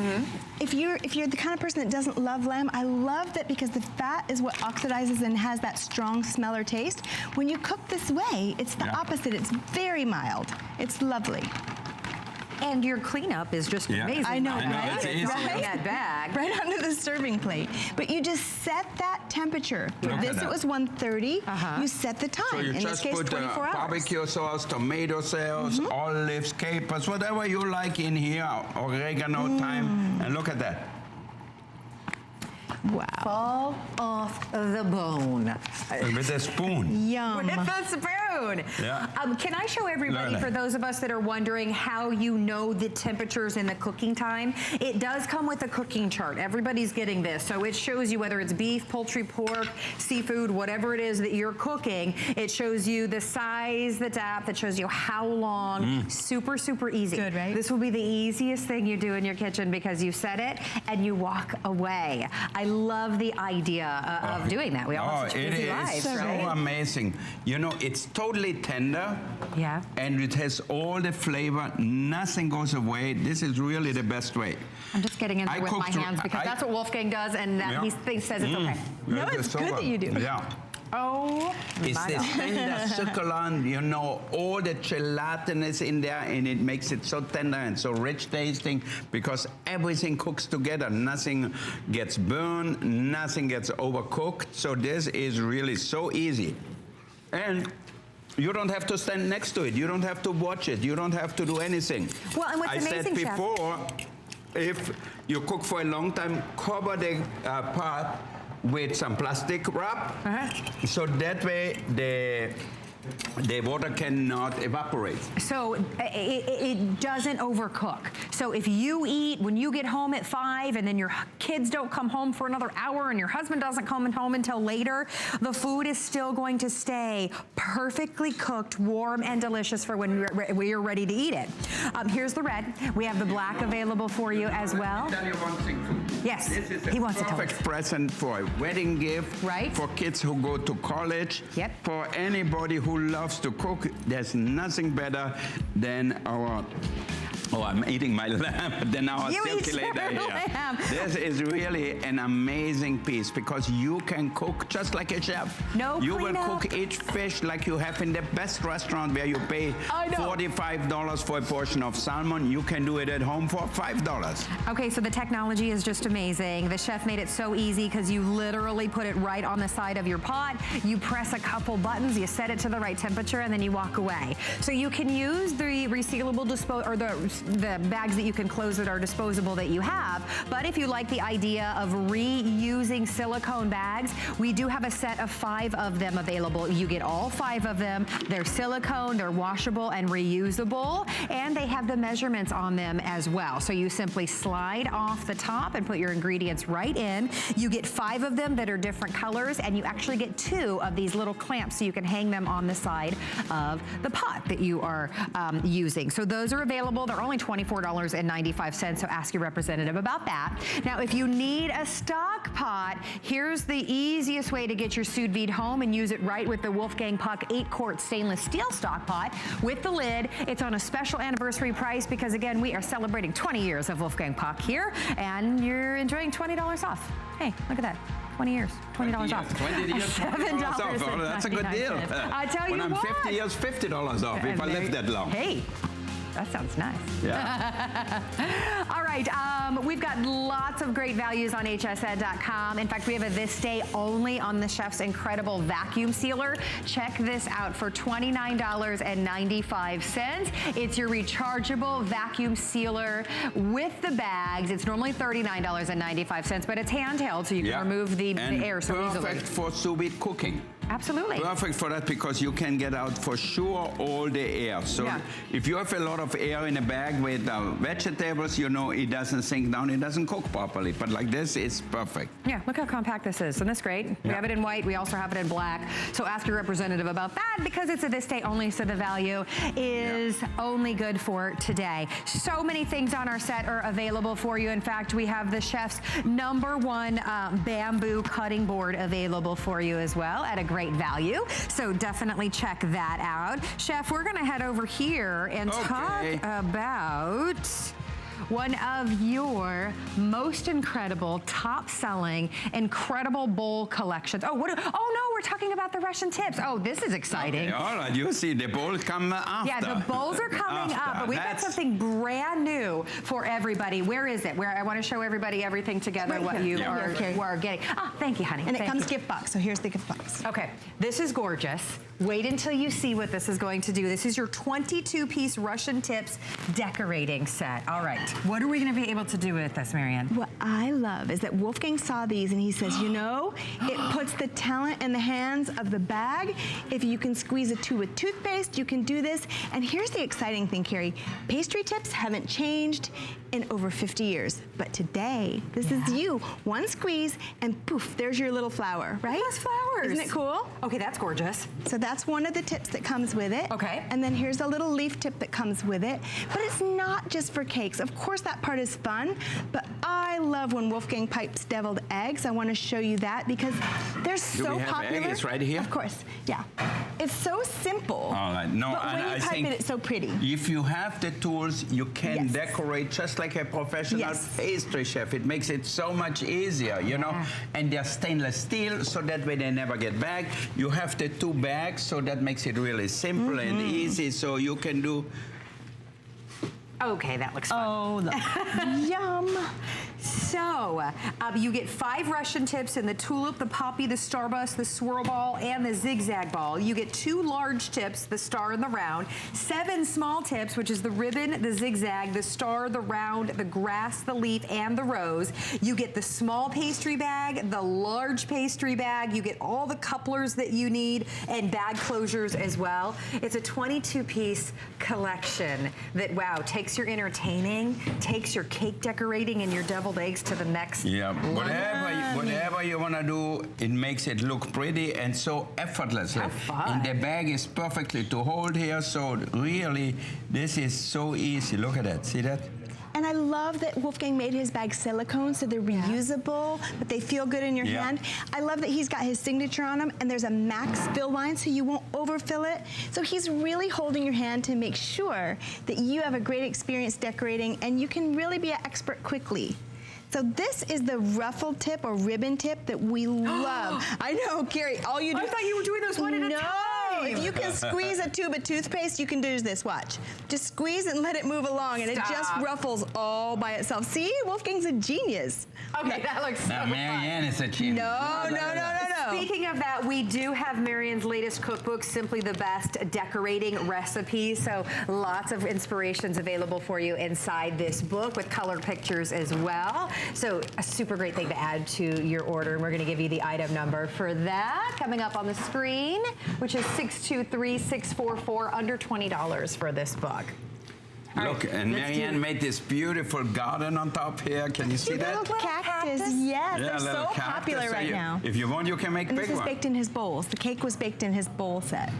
If you're the kind of person that doesn't love lamb, I love that because the fat is what oxidizes and has that strong smell or taste. When you cook this way, it's the opposite. It's very mild. It's lovely. And your cleanup is just amazing. I know, right? It's easy. Right? That bag. Right onto the serving plate. But you just set that temperature. For Look this, at it that. was 130. You set the time. So you In this just case, put 24 hours. barbecue sauce, tomato sauce, olives, capers, whatever you like in here, oregano, thyme, and look at that. Wow. Fall off the bone. With a spoon. Yum. With a spoon. Yeah. Can I show everybody, Look at for that. those of us that are wondering how you know the temperatures and the cooking time? It does come with a cooking chart. Everybody's getting this. So it shows you whether it's beef, poultry, pork, seafood, whatever it is that you're cooking. It shows you the size, the depth. It shows you how long. Super, super easy. Good, right? This will be the easiest thing you do in your kitchen because you set it and you walk away. I love the idea of doing that. We all have such busy lives, so right? amazing. You know, it's totally tender. Yeah. And it has all the flavor. Nothing goes away. This is really the best way. I'm just getting in there with my hands because that's what Wolfgang does, and that he says it's okay. No, it's good that you do. Yeah. Oh, It's the tender succulent, you know, all the gelatin is in there, and it makes it so tender and so rich tasting because everything cooks together. Nothing gets burned, nothing gets overcooked. So this is really so easy. And you don't have to stand next to it. You don't have to watch it. You don't have to do anything. Well, and what's amazing, I said Chef? before, if you cook for a long time, cover the pot with some plastic wrap, so that way the water cannot evaporate. So it doesn't overcook. So if you eat when you get home at 5 and then your kids don't come home for another hour and your husband doesn't come home until later, the food is still going to stay perfectly cooked, warm and delicious for when you're ready to eat it. Here's the red. We have the black available for you as well. Let me tell you one thing too. Yes, This is he a wants to tell us. perfect present for a wedding gift, Right. for kids who go to college, Yep. for anybody who loves to cook. There's nothing better than our I'm eating my lamb, than our You eat circulator your here. lamb. This is really an amazing piece because you can cook just like a chef. No You will cleanup. cook each fish like you have in the best restaurant where you pay I know. $45 for a portion of salmon. You can do it at home for $5. Okay, so the technology is just amazing. The chef made it so easy because you literally put it right on the side of your pot. You press a couple buttons, you set it to the right temperature, and then you walk away. So you can use the resealable the bags that you can close that are disposable that you have. But if you like the idea of reusing silicone bags, we do have a set of 5 of them available. You get all 5 of them. They're silicone, they're washable and reusable, and they have the measurements on them as well. So you simply slide off the top and put your ingredients right in. You get 5 of them that are different colors, and you actually get 2 of these little clamps so you can hang them on the side of the pot that you are using. So those are available. They're only $24.95, so ask your representative about that. Now, if you need a stock pot, here's the easiest way to get your sous vide home and use it right with the Wolfgang Puck 8-quart stainless steel stock pot with the lid. It's on a special anniversary price because, again, we are celebrating 20 years of Wolfgang Puck here, and you're enjoying $20 off. Hey, look at that. 20 years, $20 off. 20 years, $20 off. Oh, that's a good deal. I tell when you I'm what. 50 years, $50 off if I live that long. Hey. That sounds nice. Yeah. All right, we've got lots of great values on hsn.com. In fact, we have a this day only on the chef's incredible vacuum sealer. Check this out for $29.95. It's your rechargeable vacuum sealer with the bags. It's normally $39.95, but it's handheld, so you can remove the air so easily. Perfect for sous vide cooking. Absolutely. Perfect for that because you can get out for sure all the air. So if you have a lot of air in a bag with vegetables, you know it doesn't sink down, it doesn't cook properly. But like this, it's perfect. Yeah, look how compact this is. Isn't this great? We have it in white. We also have it in black. So ask your representative about that because it's a this day only, so the value is only good for today. So many things on our set are available for you. In fact, we have the chef's #1 bamboo cutting board available for you as well at a great value. So definitely check that out. Chef, we're gonna head over here and talk about one of your most incredible, top-selling, incredible bowl collections. Oh, no, we're we're talking about the Russian tips. Oh, this is exciting. Okay, all right, you see the bowls come after. Yeah, the bowls are coming up, but we've got something brand new for everybody. Where is it? Where I want to show everybody everything together, Right what here. you Yeah. are getting. Ah, thank you, honey. And it Thank comes you. gift box, so here's the gift box. Okay, this is gorgeous. Wait until you see what this is going to do. This is your 22-piece Russian tips decorating set. All right, what are we going to be able to do with this, Marianne? What I love is that Wolfgang saw these and he says, you know, it puts the talent in the hands of the bag. If you can squeeze a tube with toothpaste, you can do this. And here's the exciting thing, Carrie. Pastry tips haven't changed in over 50 years. But today, this is you. One squeeze and poof, there's your little flower, right? Those flowers. Isn't it cool? Okay, that's gorgeous. So that's one of the tips that comes with it. Okay. And then here's a little leaf tip that comes with it. But it's not just for cakes. Of course, that part is fun, but I love when Wolfgang pipes deviled eggs. I want to show you that because they're so we have popular. egg? It's right here? Of course, yeah. It's so simple. All right, no, but when and you I pipe think it, it's so pretty. if you have the tools, you can Yes. decorate just like a professional Yes. pastry chef. It makes it so much easier, you know. And they're stainless steel, so that way they never get back. You have the two bags, so that makes it really simple and easy. So you can do. Okay, that looks fun. Oh, look. Yum. So, you get 5 Russian tips in the tulip, the poppy, the starbust, the swirl ball, and the zigzag ball. You get 2 large tips, the star and the round, 7 small tips, which is the ribbon, the zigzag, the star, the round, the grass, the leaf, and the rose. You get the small pastry bag, the large pastry bag. You get all the couplers that you need and bag closures as well. It's a 22-piece collection that, wow, takes your entertaining, takes your cake decorating and your deviled eggs to the next Yeah, level. whatever you want to do, it makes it look pretty and so effortlessly. Have fun. And the bag is perfectly to hold here, so really, this is so easy. Look at that, see that? And I love that Wolfgang made his bags silicone, so they're reusable, but they feel good in your Yeah. hand. I love that he's got his signature on them, and there's a max fill line, so you won't overfill it. So he's really holding your hand to make sure that you have a great experience decorating, and you can really be an expert quickly. So this is the ruffle tip or ribbon tip that we love. I know, Carrie, all you do— I thought you were doing those one at a time. If you can squeeze a tube of toothpaste, you can do this, watch. Just squeeze and let it move along, and it just Stop. ruffles all by itself. See, Wolfgang's a genius. Okay, that looks so Now, fun. Marianne is a genius. No. Speaking of that, we do have Marianne's latest cookbook, Simply the Best Decorating Recipes. So lots of inspirations available for you inside this book with color pictures as well. So a super great thing to add to your order. And we're going to give you the item number for that coming up on the screen, which is 623644, under $20 for this book. Look, and Marianne made this beautiful garden on top here. Can you see that? Little cactus, yes, Yeah, they're a little so cactus. popular So right now. If you want, you can make And big this is one. baked in his bowls. The cake was baked in his bowl set.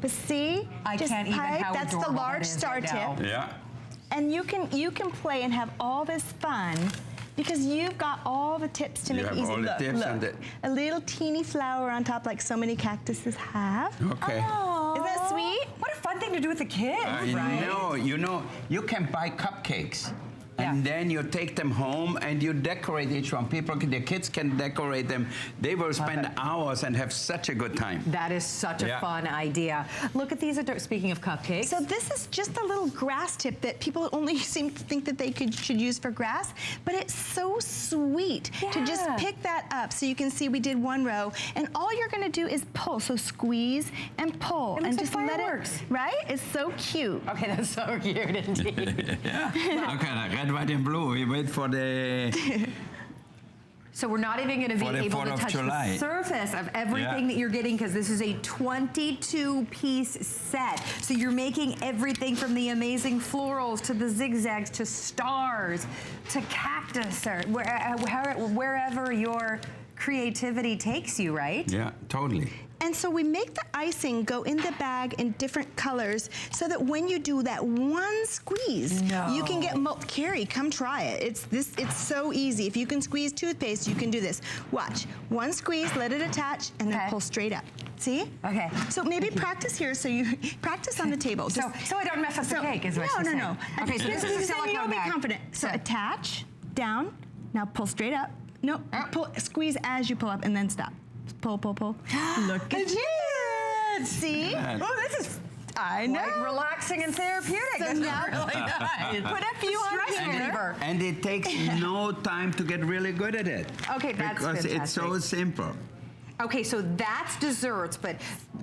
But see, I just can't even pipe, how that's the adorable large that is star right now. tip. Yeah. And you can play and have all this fun because you've got all the tips to You make it have easy. all the Look, tips look. and the- A little teeny flower on top like so many cactuses have. Okay. Isn't that sweet? What a fun thing to do with the kids, I know, you know, you can buy cupcakes. And then you take them home and you decorate each one. The kids can decorate them. They will spend hours and have such a good time. That is such a fun idea. Look at these, speaking of cupcakes. So this is just a little grass tip that people only seem to think that they should use for grass, but it's so sweet to just pick that up. So you can see we did one row, and all you're gonna do is pull. So squeeze and pull, and just let it, right? It's so cute. Okay, that's so cute indeed. Yeah. Look at that, red, white, and blue. We wait for the... So we're not even going to be For the able to 4th of touch July. the surface of everything that you're getting because this is a 22-piece set. So you're making everything from the amazing florals to the zigzags to stars to cactus or wherever your creativity takes you, right? Yeah, totally. And so we make the icing go in the bag in different colors so that when you do that one squeeze, you can get Carrie, come try it. It's so easy. If you can squeeze toothpaste, you can do this. Watch. One squeeze, let it attach, and then pull straight up. See? Okay. So maybe practice here, so you practice on the table. So I don't mess up the cake is what she's saying. No. Okay, so this is a Then silicone you'll be bag. confident. So attach, down, now pull straight up. No, squeeze as you pull up and then stop. Pull, pull, pull. Look at you. See? Oh, this is I know. quite relaxing and therapeutic. So This is now- really nice. Put a few on Stress here. reliever. And it takes no time to get really good at it. Okay, that's because it's so fantastic. simple. Okay, so that's desserts, but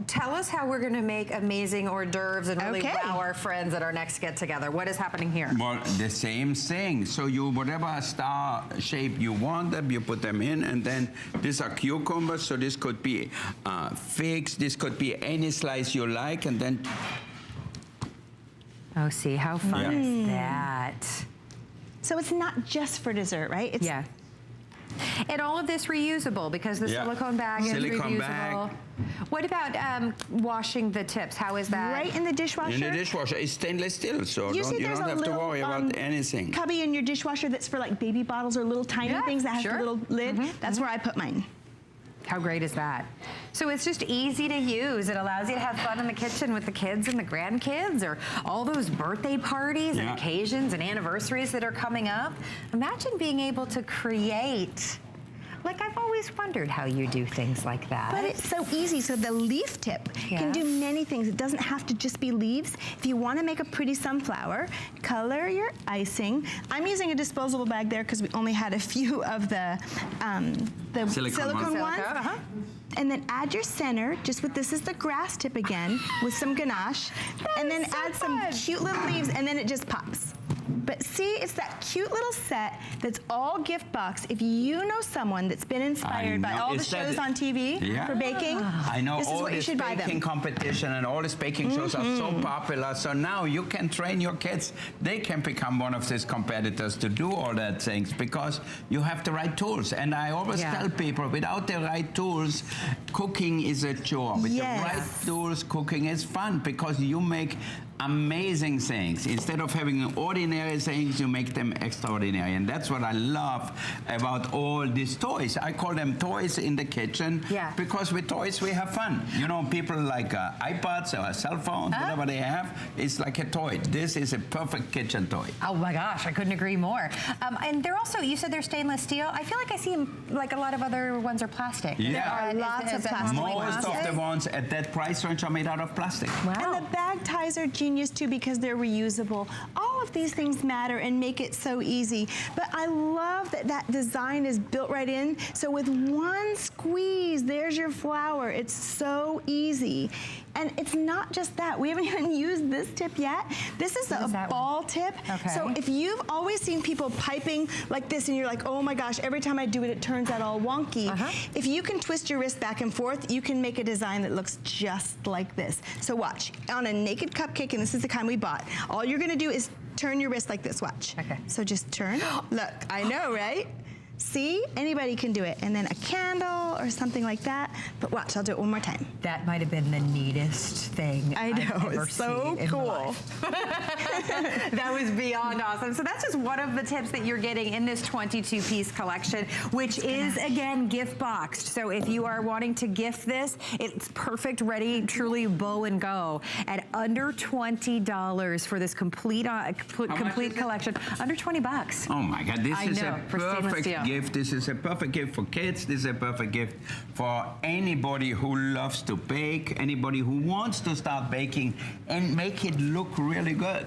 tell us how we're going to make amazing hors d'oeuvres and really Okay. wow our friends at our next get-together. What is happening here? Well, the same thing. So you, whatever star shape you want them, you put them in, and then these are cucumbers. So this could be figs. This could be any slice you like, and then Oh, see, how fun is that? So it's not just for dessert, right? It's Yeah. And all of this reusable because the Yeah. silicone bag is Silicone reusable. bag. What about washing the tips? How is that? right in the dishwasher. in the dishwasher. It's stainless steel, so You see you there's don't a have to little, worry about anything. cubby in your dishwasher that's for like baby bottles or little tiny Yeah, things that has sure. the little lid. That's where I put mine. How great is that? So it's just easy to use. It allows you to have fun in the kitchen with the kids and the grandkids or all those birthday parties and Yeah. occasions and anniversaries that are coming up. Imagine being able to create. Like, I've always wondered how you do things like that. But it's so easy. So the leaf tip can do Yes. many things. It doesn't have to just be leaves. If you want to make a pretty sunflower, color your icing. I'm using a disposable bag there because we only had a few of the Silicone ones. ones. Silica, uh-huh. And then add your center, just with this is the grass tip again, with some ganache. And then is so add some fun. cute little leaves, and then it just pops. But see, it's that cute little set that's all gift box. If you know someone that's been inspired by know. all the Is that shows it? on TV Yeah. for baking, I know this is all what you this should buy baking them. competition and all these baking shows are so popular. So now you can train your kids. They can become one of these competitors to do all that things because you have the right tools. And I always Yeah. tell people, without the right tools, cooking is a chore. With Yes. the right tools, cooking is fun because you make amazing things. Instead of having ordinary things, you make them extraordinary. And that's what I love about all these toys. I call them toys in the kitchen Yeah. because with toys we have fun. You know, people like iPads or cell phones, whatever they have, it's like a toy. This is a perfect kitchen toy. Oh my gosh, I couldn't agree more. And they're also, you said they're stainless steel. I feel like I see them, like a lot of other ones are plastic. Yeah. There are lots of plastic Most ones. of the ones at that price range are made out of plastic. Wow. And the bag ties are genius too because they're reusable. All of these things matter and make it so easy. But I love that that design is built right in. So with one squeeze, there's your flour. It's so easy. And it's not just that. We haven't even used this tip yet. This is a that ball tip. Okay. So if you've always seen people piping like this and you're like, oh my gosh, every time I do it, it turns out all wonky. If you can twist your wrist back and forth, you can make a design that looks just like this. So watch, on a naked cupcake, and this is the kind we bought, all you're gonna do is turn your wrist like this, watch. Okay. So just turn, look, I know, right? See, anybody can do it. And then a candle or something like that. But watch, I'll do it one more time. That might have been the neatest thing I know, I've ever it's so seen in my cool. life. That was beyond awesome. So that's just one of the tips that you're getting in this 22-piece collection, which is, again, gift boxed. So if you are wanting to gift this, it's perfect, ready, truly bow and go at under $20 for this complete is it? collection. Under 20 bucks. Oh my God, this I is know, a for stainless perfect steel. gift. This is a perfect gift for kids. This is a perfect gift for anybody who loves to bake, anybody who wants to start baking and make it look really good.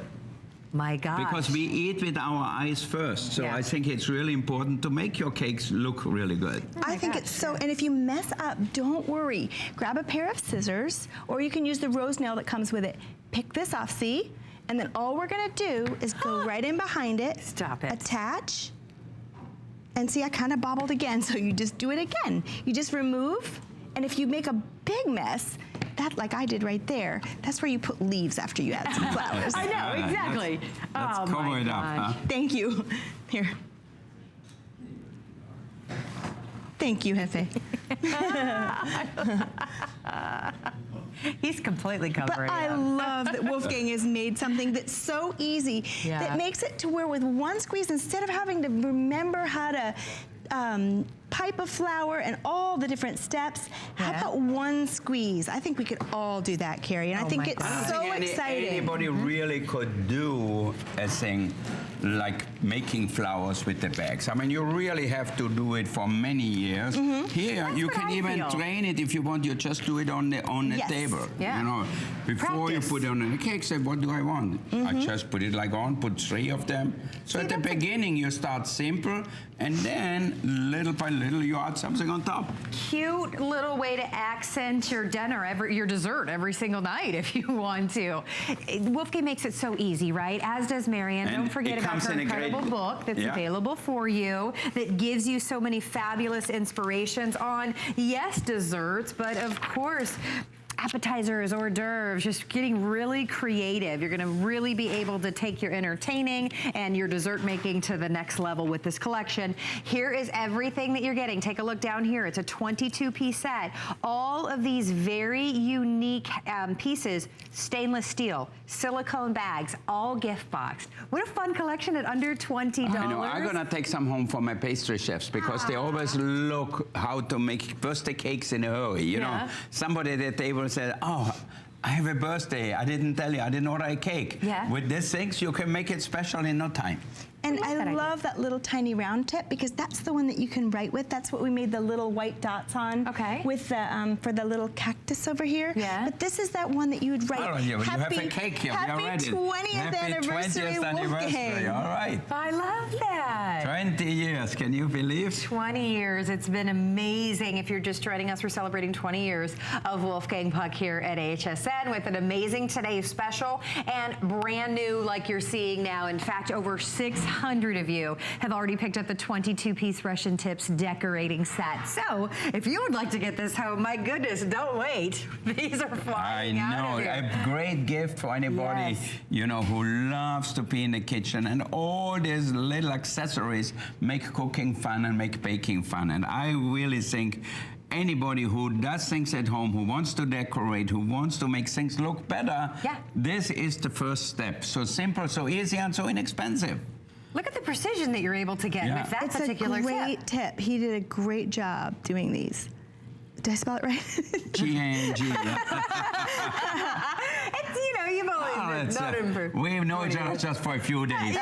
My God. Because we eat with our eyes first. So Yeah. I think it's really important to make your cakes look really good. I think it's so, and if you mess up, don't worry. Grab a pair of scissors, or you can use the rose nail that comes with it. Pick this off, see? And then all we're gonna do is go right in behind it. Stop it. Attach. And see, I kind of bobbled again, so you just do it again. You just remove, and if you make a big mess, that, like I did right there, that's where you put leaves after you add some flowers. I know, exactly. Let's Oh, cover my it up. gosh. Huh? Thank you. Here. Thank you, Hefe. He's completely But covering I it up. love that Wolfgang has made something that's so easy Yeah. that makes it to where with one squeeze, instead of having to remember how to pipe of flour and all the different steps. How about one squeeze? I think we could all do that, Carrie, and I think it's so exciting. Anybody really could do a thing like making flowers with the bags. I mean, you really have to do it for many years. Here, you can even train it if you want. You just do it on the table. Yeah. You know, before you put it on the cake, say, what do I want? I just put it like on, put 3 of them. So at the beginning, you start simple, and then little by little, you add something on top. Cute little way to accent your dinner, your dessert every single night if you want to. Wolfgang makes it so easy, right? As does Marion. Don't forget about her incredible book that's available for you that gives you so many fabulous inspirations on, yes, desserts, but of course, appetizers, hors d'oeuvres, just getting really creative. You're gonna really be able to take your entertaining and your dessert making to the next level with this collection. Here is everything that you're getting. Take a look down here. It's a 22-piece set. All of these very unique pieces, stainless steel, silicone bags, all gift boxed. What a fun collection at under $20. I know, I'm gonna take some home for my pastry chefs because they always look how to make birthday cakes in a hurry. You know, somebody at the table said, oh, I have a birthday. I didn't tell you. I didn't order a cake. With these things, you can make it special in no time. And I love that little tiny round tip because that's the one that you can write with. That's what we made the little white dots on. With the for the little cactus over here. But this is that one that you would write. Oh, yeah, well, you have a cake here. Happy We are ready. 20th anniversary, Wolfgang. All right. I love that. 20 years. Can you believe? 20 years. It's been amazing. If you're just joining us, we're celebrating 20 years of Wolfgang Puck here at HSN with an amazing today's special and brand new like you're seeing now. In fact, over 600 of you have already picked up the 22-piece Russian Tips decorating set. So if you would like to get this home, my goodness, don't wait. These are flying out of here. A great gift for anybody, you know, who loves to be in the kitchen, and all these little accessories make cooking fun and make baking fun. And I really think anybody who does things at home, who wants to decorate, who wants to make things look better, this is the first step. So simple, so easy, and so inexpensive. Look at the precision that you're able to get with that particular tip. It's a great tip. He did a great job doing these. Did I spell it right? G-A-N-G. It's, you know, you've always not improved. We know each other just for a few days.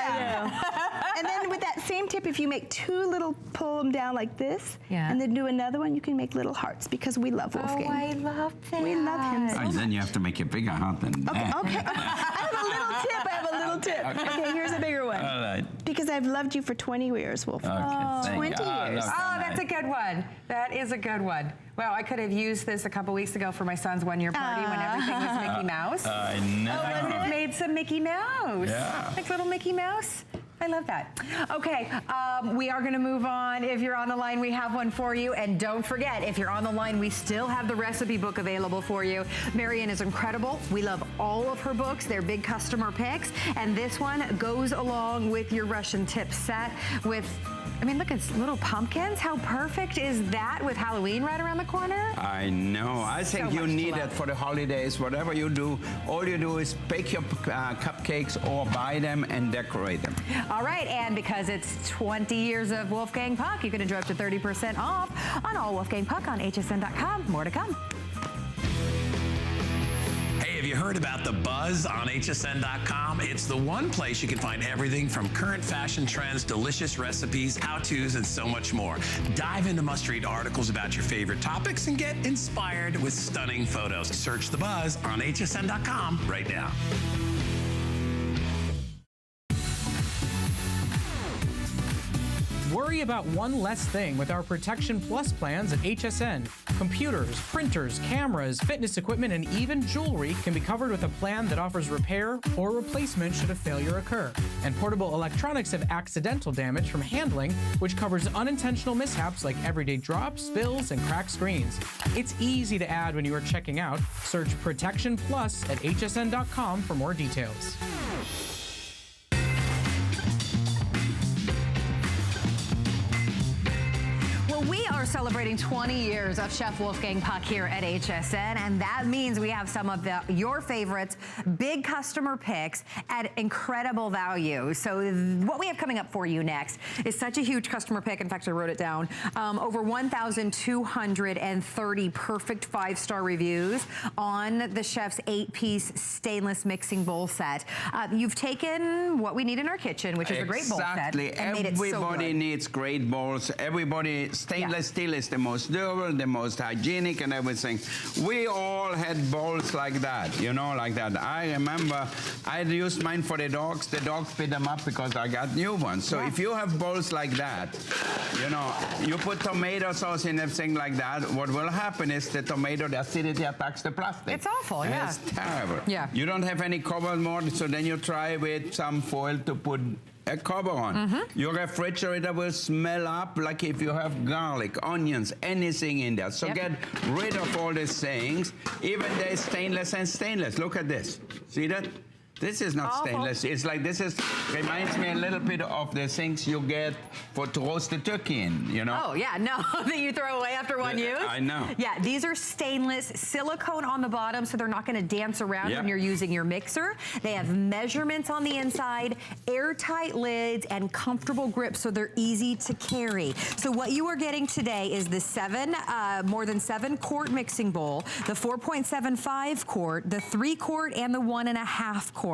And then with that same tip, if you make 2 little, pull them down like this, and then do another one, you can make little hearts because we love Wolfgang. Oh, I love that. We love him. And then you have to make a bigger heart than that. Okay. I have a little tip. Okay, here's a bigger one. All right. Because I've loved you for 20 years, Wolfgang. Okay, 20 years. Oh, that's a good one. That is a good one. Wow, I could have used this a couple weeks ago for my son's 1-year party when everything was Mickey Mouse. I know. Oh, and it made some Mickey Mouse. Yeah. Like little Mickey Mouse. I love that. Okay, we are gonna move on. If you're on the line, we have one for you. And don't forget, if you're on the line, we still have the recipe book available for you. Marion is incredible. We love all of her books. They're big customer picks. And this one goes along with your Russian Tips set with, I mean, look, it's little pumpkins. How perfect is that with Halloween right around the corner? I know. I think you need it for the holidays. Whatever you do, all you do is bake your cupcakes or buy them and decorate them. All right, and because it's 20 years of Wolfgang Puck, you can enjoy up to 30% off on all Wolfgang Puck on hsn.com. More to come. Have you heard about the buzz on hsn.com? It's the one place you can find everything from current fashion trends, delicious recipes, how-tos, and so much more. Dive into must-read articles about your favorite topics and get inspired with stunning photos. Search the buzz on hsn.com right now. Worry about one less thing with our Protection Plus plans at HSN. Computers, printers, cameras, fitness equipment, and even jewelry can be covered with a plan that offers repair or replacement should a failure occur. And portable electronics have accidental damage from handling, which covers unintentional mishaps like everyday drops, spills, and cracked screens. It's easy to add when you are checking out. Search Protection Plus at hsn.com for more details. we are celebrating 20 years of Chef Wolfgang Puck here at HSN, and that means we have some of your favorites, big customer picks at incredible value. So what we have coming up for you next is such a huge customer pick. In fact, I wrote it down. Over 1,230 perfect 5-star reviews on the chef's 8-piece stainless mixing bowl set. You've taken what we need in our kitchen, which is a great bowl set, and made it so good. Everybody needs great bowls. Everybody, stainless steel is the most durable, the most hygienic and everything. We all had bowls like that, you know, like that. I remember I used mine for the dogs. The dogs picked them up because I got new ones. So if you have bowls like that, you know, you put tomato sauce in everything like that, what will happen is the tomato, the acidity attacks the plastic. It's awful, yeah. It's terrible. Yeah. You don't have any cover more, so then you try with some foil to put a cover on. Your refrigerator will smell up like if you have garlic, onions, anything in there. So get rid of all these things. Even there's stainless and stainless. Look at this. See that? This is not stainless. It's like this is, reminds me a little bit of the things you get for to roast the turkey in, you know? Oh, yeah, no, that you throw away after one use. I know. Yeah, these are stainless, silicone on the bottom, so they're not going to dance around when you're using your mixer. They have measurements on the inside, airtight lids, and comfortable grips, so they're easy to carry. So what you are getting today is the more than 7-quart mixing bowl, the 4.75 quart, the 3-quart, and the 1.5 quart.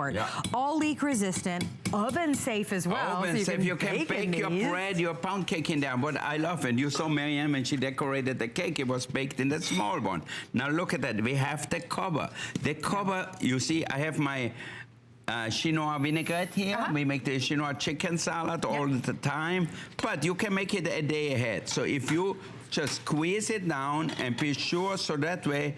All leak resistant, oven safe as well. Oven so safe. You can bake your bread, your pound cake in there. But I love it. You saw Miriam and she decorated the cake. It was baked in the small one. Now look at that. We have the cover. The cover, you see, I have my chinois vinaigrette here. We make the chinois chicken salad all the time. But you can make it a day ahead. So if you just squeeze it down and be sure so that way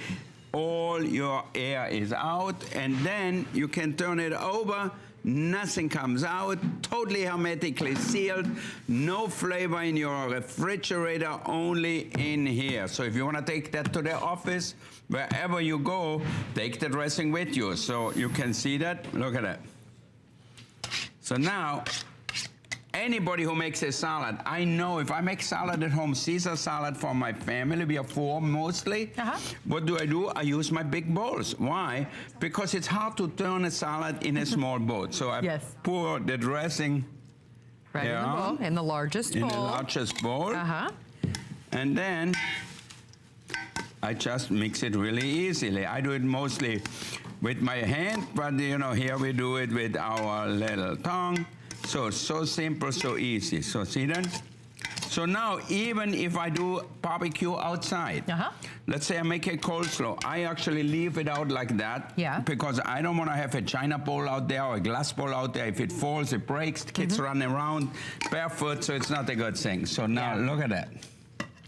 all your air is out, and then you can turn it over. Nothing comes out, totally hermetically sealed, no flavor in your refrigerator, only in here. So if you want to take that to the office, wherever you go, take the dressing with you. So you can see that. Look at that. So now, anybody who makes a salad, I know if I make salad at home, Caesar salad for my family, we are 4 mostly. What do? I use my big bowls. Why? Because it's hard to turn a salad in a small bowl. So I pour the dressing in the bowl, in the largest bowl. In the largest bowl. And then I just mix it really easily. I do it mostly with my hand, but you know, here we do it with our little tongue. So simple, so easy. So see that? So now, even if I do barbecue outside, let's say I make a coleslaw, I actually leave it out like that because I don't want to have a china bowl out there or a glass bowl out there. If it falls, it breaks, the kids run around barefoot, so it's not a good thing. So now, look at that.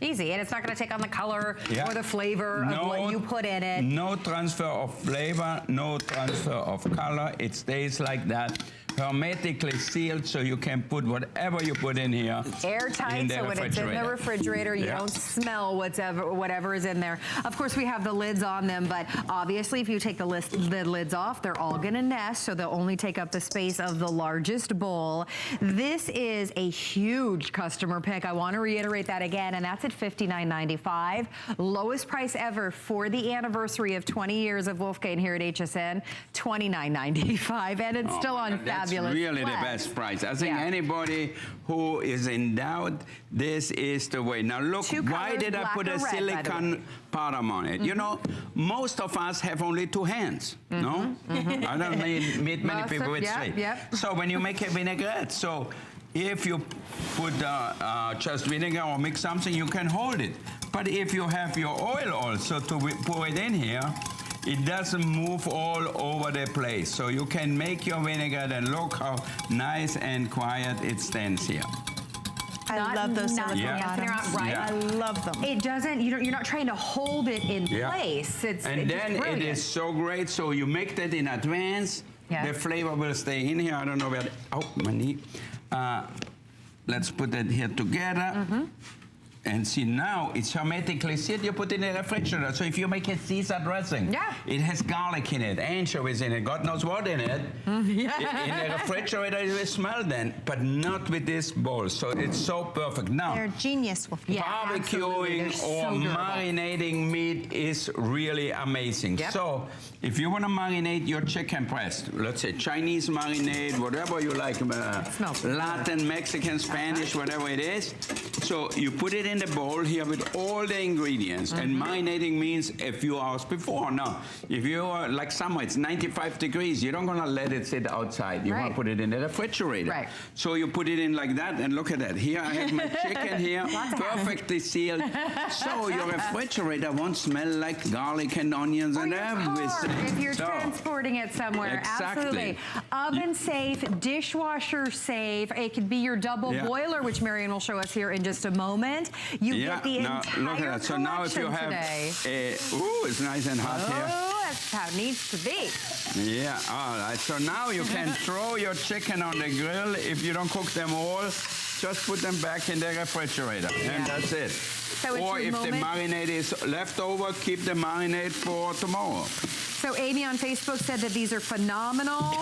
Easy, and it's not going to take on the color or the flavor of what you put in it. No transfer of flavor, no transfer of color. It stays like that. Hermetically sealed, so you can put whatever you put in here. Airtight, so when it's in the refrigerator, you don't smell whatever is in there. Of course, we have the lids on them, but obviously, if you take the lids off, they're all going to nest, so they'll only take up the space of the largest bowl. This is a huge customer pick. I want to reiterate that again, and that's at $59.95. Lowest price ever for the anniversary of 20 years of Wolfgang here at HSN, $29.95, and it's still on fabulous. That's really the best price. I think anybody who is in doubt, this is the way. Now look, why did I put a silicone bottom on it? You know, most of us have only 2 hands, no? I don't meet many people with 3. So when you make a vinaigrette, so if you put just vinegar or mix something, you can hold it. But if you have your oil also to pour it in here, it doesn't move all over the place. So you can make your vinegar and look how nice and quiet it stands here. I love those silicone bottoms. I love them. It doesn't, you're not trying to hold it in place. And then it is so great. So you make that in advance. The flavor will stay in here. I don't know where, my knee. Let's put that here together. And see, now it's hermetically sealed. You put it in the refrigerator. So if you make a Caesar dressing, it has garlic in it, anchovies in it, God knows what in it. In the refrigerator, it will smell then, but not with this bowl. So it's so perfect. Now, they're genius. barbecuing or marinating meat is really amazing. So if you want to marinate your chicken breast, let's say Chinese marinade, whatever you like, Latin, Mexican, Spanish, whatever it is. So you put it in the bowl here with all the ingredients. And marinating means a few hours before. Now, if you are like summer, it's 95 degrees. You don't want to let it sit outside. You want to put it in the refrigerator. So you put it in like that, and look at that. Here I have my chicken here, perfectly sealed. So your refrigerator won't smell like garlic and onions and everything. If you're transporting it somewhere, absolutely. Oven safe, dishwasher safe. It could be your double boiler, which Marianne will show us here in just a moment. You get the entire look at that. So now if you have it's nice and hot here. Oh, that's how it needs to be. Yeah, all right. So now you can throw your chicken on the grill. If you don't cook them all, just put them back in the refrigerator, and that's it. So or if the marinade is left over, keep the marinade for tomorrow. So Amy on Facebook said that these are phenomenal.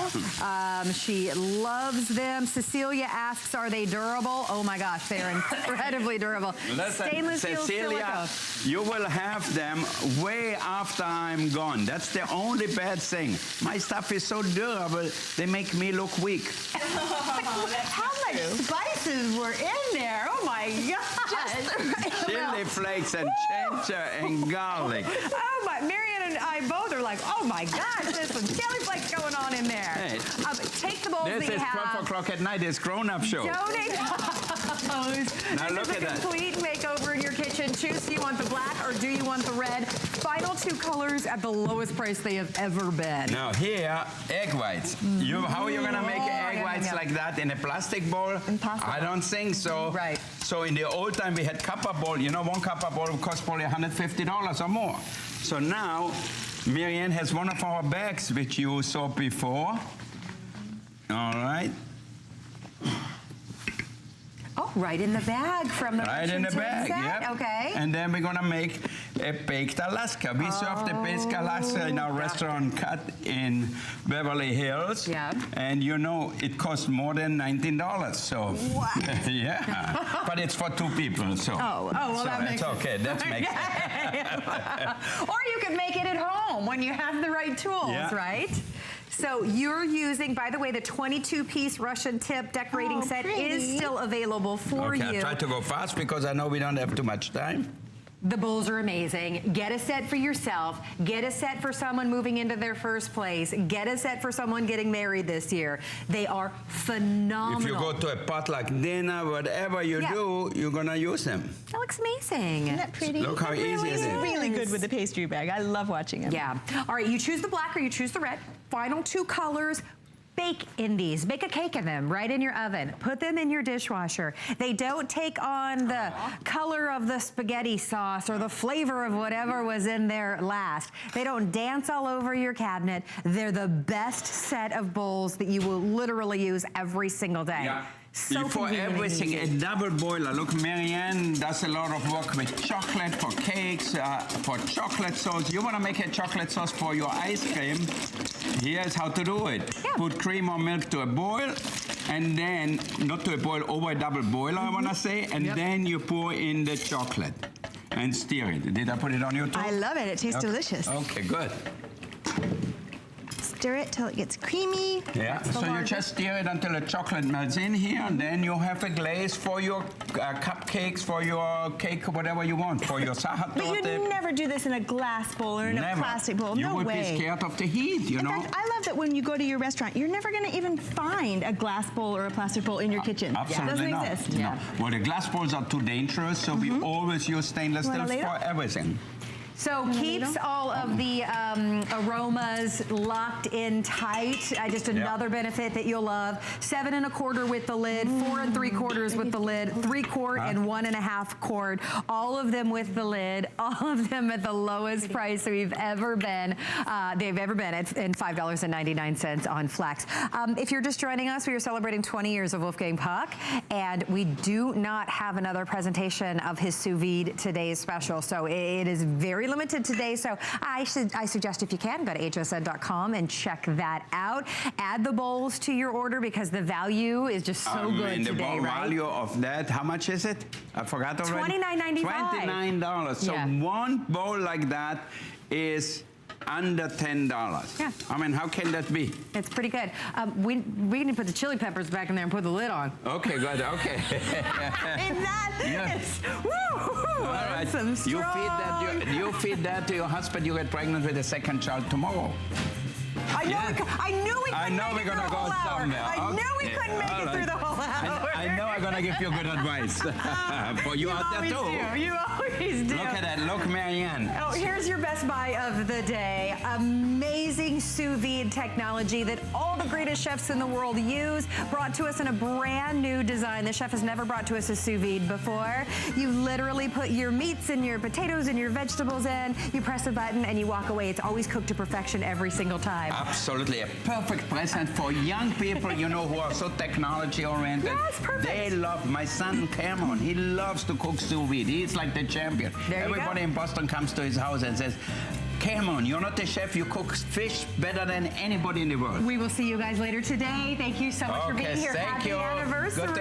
She loves them. Cecilia asks, are they durable? Oh my gosh, they are incredibly durable. Listen, Stainless steel Cecilia, you will have them way after I'm gone. That's the only bad thing. My stuff is so durable, they make me look weak. How much spices were in there? Oh my gosh. Chili flakes and ginger and garlic. Oh my, Marianne and I both are like, oh my gosh, there's some chili flakes going on in there. Hey, take the bowls that you have. This is 12 o'clock at night. It's grown-up show. Donate those. Now look at that. Complete makeover in your kitchen. Choose, do you want the black or do you want the red? Final two colors at the lowest price they have ever been. Now here, egg whites. How are you going to make egg whites like that in a plastic bowl? Impossible. I don't think so. Right. So in the old time, we had copper bowl. You know, one copper bowl cost probably $150 or more. So now, Marianne has one of our bags, which you saw before. All right. Oh, right in the bag from the Right in the bag, set? Okay. And then we're gonna make a baked Alaska. We serve the baked Alaska in our restaurant Cut in Beverly Hills. Yeah. And you know, it costs more than $19. So what? Yeah. But it's for two people, so. Oh, well, so that makes it's okay. That makes Or you can make it at home when you have the right tools, right? So you're using, by the way, the 22-piece Russian tip decorating set is still available for you. Okay, I try to go fast because I know we don't have too much time. The bowls are amazing. Get a set for yourself. Get a set for someone moving into their first place. Get a set for someone getting married this year. They are phenomenal. If you go to a potluck dinner, whatever you do, you're going to use them. That looks amazing. Isn't that pretty? Look how easy it is. Really good with the pastry bag. I love watching it. Yeah. All right, you choose the black or you choose the red. Final two colors. Bake in these. Bake a cake in them right in your oven. Put them in your dishwasher. They don't take on the color of the spaghetti sauce or the flavor of whatever was in there last. They don't dance all over your cabinet. They're the best set of bowls that you will literally use every single day. Yeah. So for everything, a double boiler. Look, Marianne does a lot of work with chocolate, for cakes, for chocolate sauce. You want to make a chocolate sauce for your ice cream? Here's how to do it. Yeah. Put cream or milk to a boil, and then, not to a boil, over a double boiler, I want to say, and then you pour in the chocolate and stir it. Did I put it on your toast? I love it. It tastes delicious. Okay, good. Stir it till it gets creamy. Yeah, so you just stir it until the chocolate melts in here, and then you have a glaze for your cupcakes, for your cake, whatever you want, for your sahat. But you'd never do this in a glass bowl or in a plastic bowl. You would be scared of the heat, you know? In fact, I love that when you go to your restaurant, you're never going to even find a glass bowl or a plastic bowl in your kitchen. Absolutely not. It doesn't exist. No. Well, the glass bowls are too dangerous, so we always use stainless steel for everything. So keeps all of the aromas locked in tight. Just another benefit that you'll love. 7 1/4 with the lid, 4 3/4 with the lid, 3-quart and 1 1/2-quart. All of them with the lid. All of them at the lowest price we've ever been. They've ever been at $5.99 on Flex. If you're just joining us, we are celebrating 20 years of Wolfgang Puck, and we do not have another presentation of his sous vide today's special. So it is very limited today. So I suggest if you can, go to hsn.com and check that out. Add the bowls to your order because the value is just so good today, the right? value of that, how much is it? I forgot already. $29.95. $29. So one bowl like that is under $10. Yeah. I mean, how can that be? It's pretty good. We need to put the chili peppers back in there and put the lid on. Okay, good. Okay. And that is, woo! All right. Some strong. You feed that to your husband. You get pregnant with a second child tomorrow. I knew we couldn't make it through the whole hour. I knew we couldn't make it through the whole hour. I know I'm going to give you good advice. For you out there, too. You always do. Look at that. Look, Marianne. Oh, here's your best buy of the day. Amazing sous vide technology that all the greatest chefs in the world use, brought to us in a brand new design. The chef has never brought to us a sous vide before. You literally put your meats and your potatoes and your vegetables in, you press a button, and you walk away. It's always cooked to perfection every single time. Absolutely. A perfect present for young people, you know, who are so technology-oriented. Yes, perfect. They love, my son Cameron, he loves to cook sous vide. He's like the champion. Everybody in Boston comes to his house and says, Cameron, you're not the chef, you cook fish better than anybody in the world. We will see you guys later today. Thank you so much for being here. Thank Happy you. anniversary. Good to